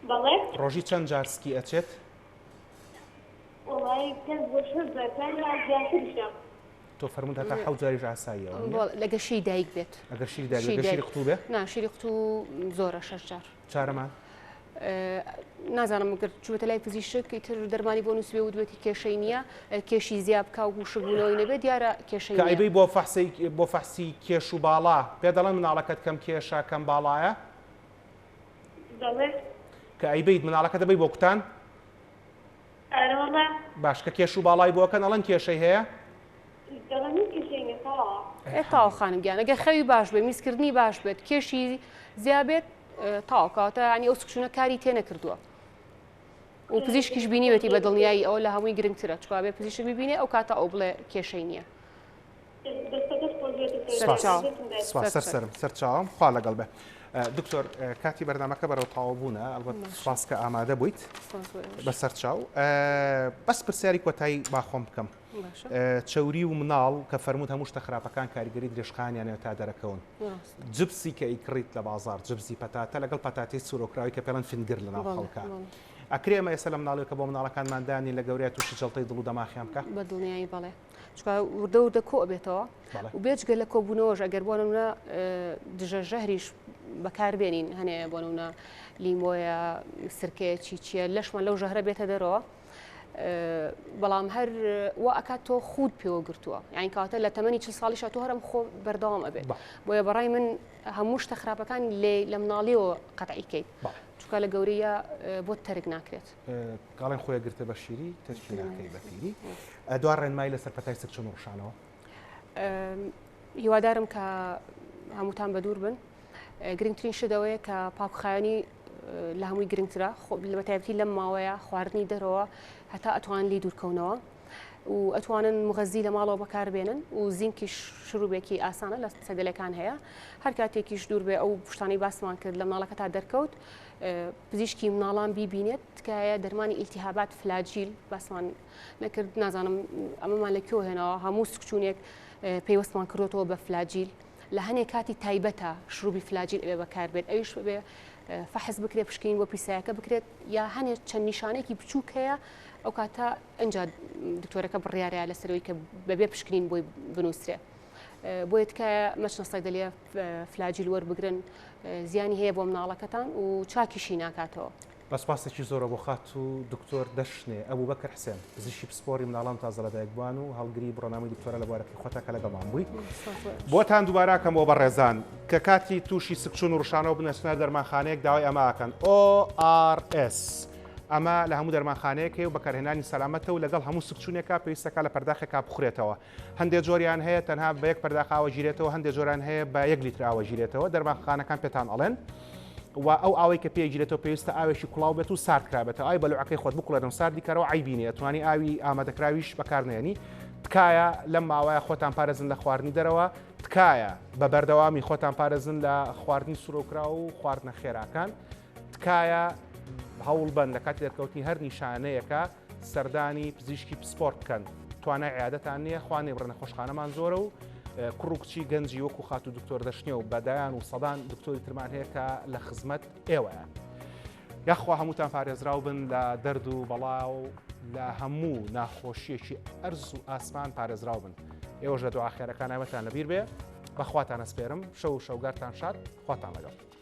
بەڵێ؟ ڕۆژی چەند جار سکی ئەچێت؟ وەڵاهی کەس بۆ 6 جار یا زیاترشە. تۆ فەرمووت هەتا 7 جاریش ئاساییەوە. لەگە شیری دایک بێت. ئەگەر شیری دایک بێت، شیری قوتوو بێت؟ نا شیری قوتوو زۆرە 6 جار. چارەمان؟ نازانم گەر چووەتە لای پزیشک ئیتر دەرمانی بۆ نووسبێ و دوێتی کێشەی نییە، کێشی زیاب بکە و شگونەوەی نەبێت دیارە کێشەی نییە. کە ئەیبەی بۆ فەحسی کێش و باڵا پێ دەڵێن مناڵەکەت کەم کێشە کەم باڵایە؟ بەڵێ. کە ئەیبەیت مناڵەکە دەبەی بۆ کوتان؟ ئەرە وەڵا. باش کە کێش و باڵای بۆکەن ئەڵەن کێشەی هەیە؟ دەڵێن کێشەی نییە تەواوە. تاو خانم گیان ئەگەر خەوی باش بێت، میزکردنی باش بێت، کێشی زیابێت تاوکاتە ینی ئەو سکشونە کاری تێ نەکردووە. و پزیشکیش بینیوەتی بە دڵنیایی ئەوە لە هەمووی گرنگترە چکا بێ پزیشک ببینێ ئەو کاتە ئەو بڵێ کێشەی نییە. سەر چاوم خوا لەگەڵ بێ. دکتۆر کاتی بەرنامەکە بەرەو تەواوبوونە ئەلبەت سپاس کە ئامادە بوویت بەسەر چاو. بەس پرسیاری کۆتایی باخۆم بکەم. چەوری و مناڵ کە فەرمووت هەموو شتە خراپەکان کاریگەری درێژخانیانەوە تا دەرەکەون. جبسی کە ئیکڕیت لە بازار جبسی پەتاتە لەگەڵ پەتاتی سوورۆکراوی کە پێڵەن فینگر لە ناو خەڵکە. ئەکرێ ئەمە ئێستا لە مناڵێکە بۆ مناڵەکانماندانی لە گەورەیە تووشی جەڵتەی دڵ و دەماخیان بکە؟ بە دڵنیایی بەڵێ. چکە وردە وردە کۆ ئەبێتەوە و بێجگە لە کۆبوونەوەش ئەگەر بۆ نمونە دژە ژەهریش بەکاربێنین هەنێ بۆ نمونە لیمۆیە سرکەیەکی چییە لەشمان لەو ژەهرە بێتە دەرەوە. بەڵام هەر وا ئەکات تۆ خود پێوە گرتووە یعنی کاتە لە تەمەنی 40 ساڵیشە تۆ هەرم خۆ بەردەوام ئەبێت بۆیە بەڕای من هەموو شتە خراپەکان لە مناڵیەوە قەتعیکەیت چونکە لە گەورەیە بۆ تەرک ناکرێت. گاڵێن خۆیە گرتە بە شیری تەرکی ناکەی بە پیری. دوای ڕێنمایی لەسەر پەتای سەرچۆن و ڕشانەوە هیوادارم کە هەمووتان بە دوور بن. گرنگترین شتەوەیە کە پاکخایانی لە هەمووی گرنگترە لە بەتایبەتی لەم ماوەیە خواردنی دەرەوە هەتا ئەتوان لی دوورکەونەوە و ئەتوانن مغەزی لە ماڵەوە بەکاربێنن و زینکیش شروبێکی ئاسانە لە سەدەلەکان هەیە هەر کاتێکیش دوور بێ ئەو پشتانی باسمان کرد لە مناڵەکە تا دەرکەوت پزیشکی مناڵان بیبینێت تکایە دەرمانی ئیلتیهابات فلاجیل باسمان نەکرد نازانم ئەمەمان لەکوێ هێنەوە هەموو سکچوونێک پێوەستمان کردوەوە بە فلاجیل لە هەنێک کاتی تایبەتە شروبی فلاجیل ئەوێ بەکاربێت ئەویش بێ فحز بکرێت پشکین بۆ پیسایەکە بکرێت یا هەنێ چەند نیشانێکی بچووک هەیە ئەو کاتە ئەنجا دکتۆرەکە بڕیارەیە لەسەرەوەی کە بەبێ پشکنین بۆی بنووسرێ بۆیە تکایە مەچنەسای دەلێ فلاجیل وەربگرن زیانی هەیە بۆ مناڵەکەتان و چاکیشی ناکاتەوە. بەسپاسێکی زۆرە بۆ خات و دکتۆر دەشنێ ئەبوو بەکر حسێن پزیشکی پسپۆری مناڵان تازە لەدایکبووان و هەڵگری بڕۆنامەی دکتۆرە لە بوارەکەی خۆتەکە لەگەڵمان بووی بۆتان دووباراکەم بۆ بەڕێزان کە کاتی تووشی سکچون و ڕشانەوە بنەچنە دەرمانخانەیەک داوای ئەماکەن ORS ئەمە لە هەموو دەرمانخانەیەکەی و بەکارهێنانی سەلامەتە و لەگەڵ هەموو سکچوونێکە پێویستەکە لە پەرداخێکا بخورێتەوە هەندێک جۆریان هەیە تەنها بە یەک پەرداخ ئاوە ژیرێتەوە هەندێک جۆران هەیە بە 1 لیتر ئاوە ژیرێتەوە دەرمانخانەکان پێتان ئەڵێن و ئەو ئاوەی کە پێگیرێتەوە پێویستە ئاوێکی کوڵاو بێت و ساردکرابێتەوە ئای بەلوعەکەی خۆت بکڵێنەوە ساردی کەرەوە عیبینێت توانی ئاوی ئامادەکراویش بەکارنێنی تکایە لەم ماوەیە خۆتان پارێزن لە خواردنی دەرەوە تکایە بە بەردەوامی خۆتان پارێزن لە خواردنی سوورۆکرا و خواردنە خێراکان تکایە هەوڵ بن لە کاتی دەرکەوتنی هەر نیشانەیەکە سەردانی پزیشکی پسپۆرت بکەن توانای عیادەتان نییە خوانێ بڕە نەخۆشخانەمان زۆرە و کوڕ و کچی گەنجی وەکو خات و دکتۆر دەشنیە و بەدایان و سەدان دکتۆری ترمان هەیە کە لە خزمەت ئێوەیە. یاخوا هەمووتان پارێزراو بن لە دەرد و بەڵاو لە هەموو ناخۆشیەکی ئەرز و ئاسمان پارێزراو بن. ئێوەش لە دوعاخێرەکان ئەمەتان لەبیر بێ بەخواتان ئەسپێرم شەو و شەوگارتان شاد خواتان لەگەڵ.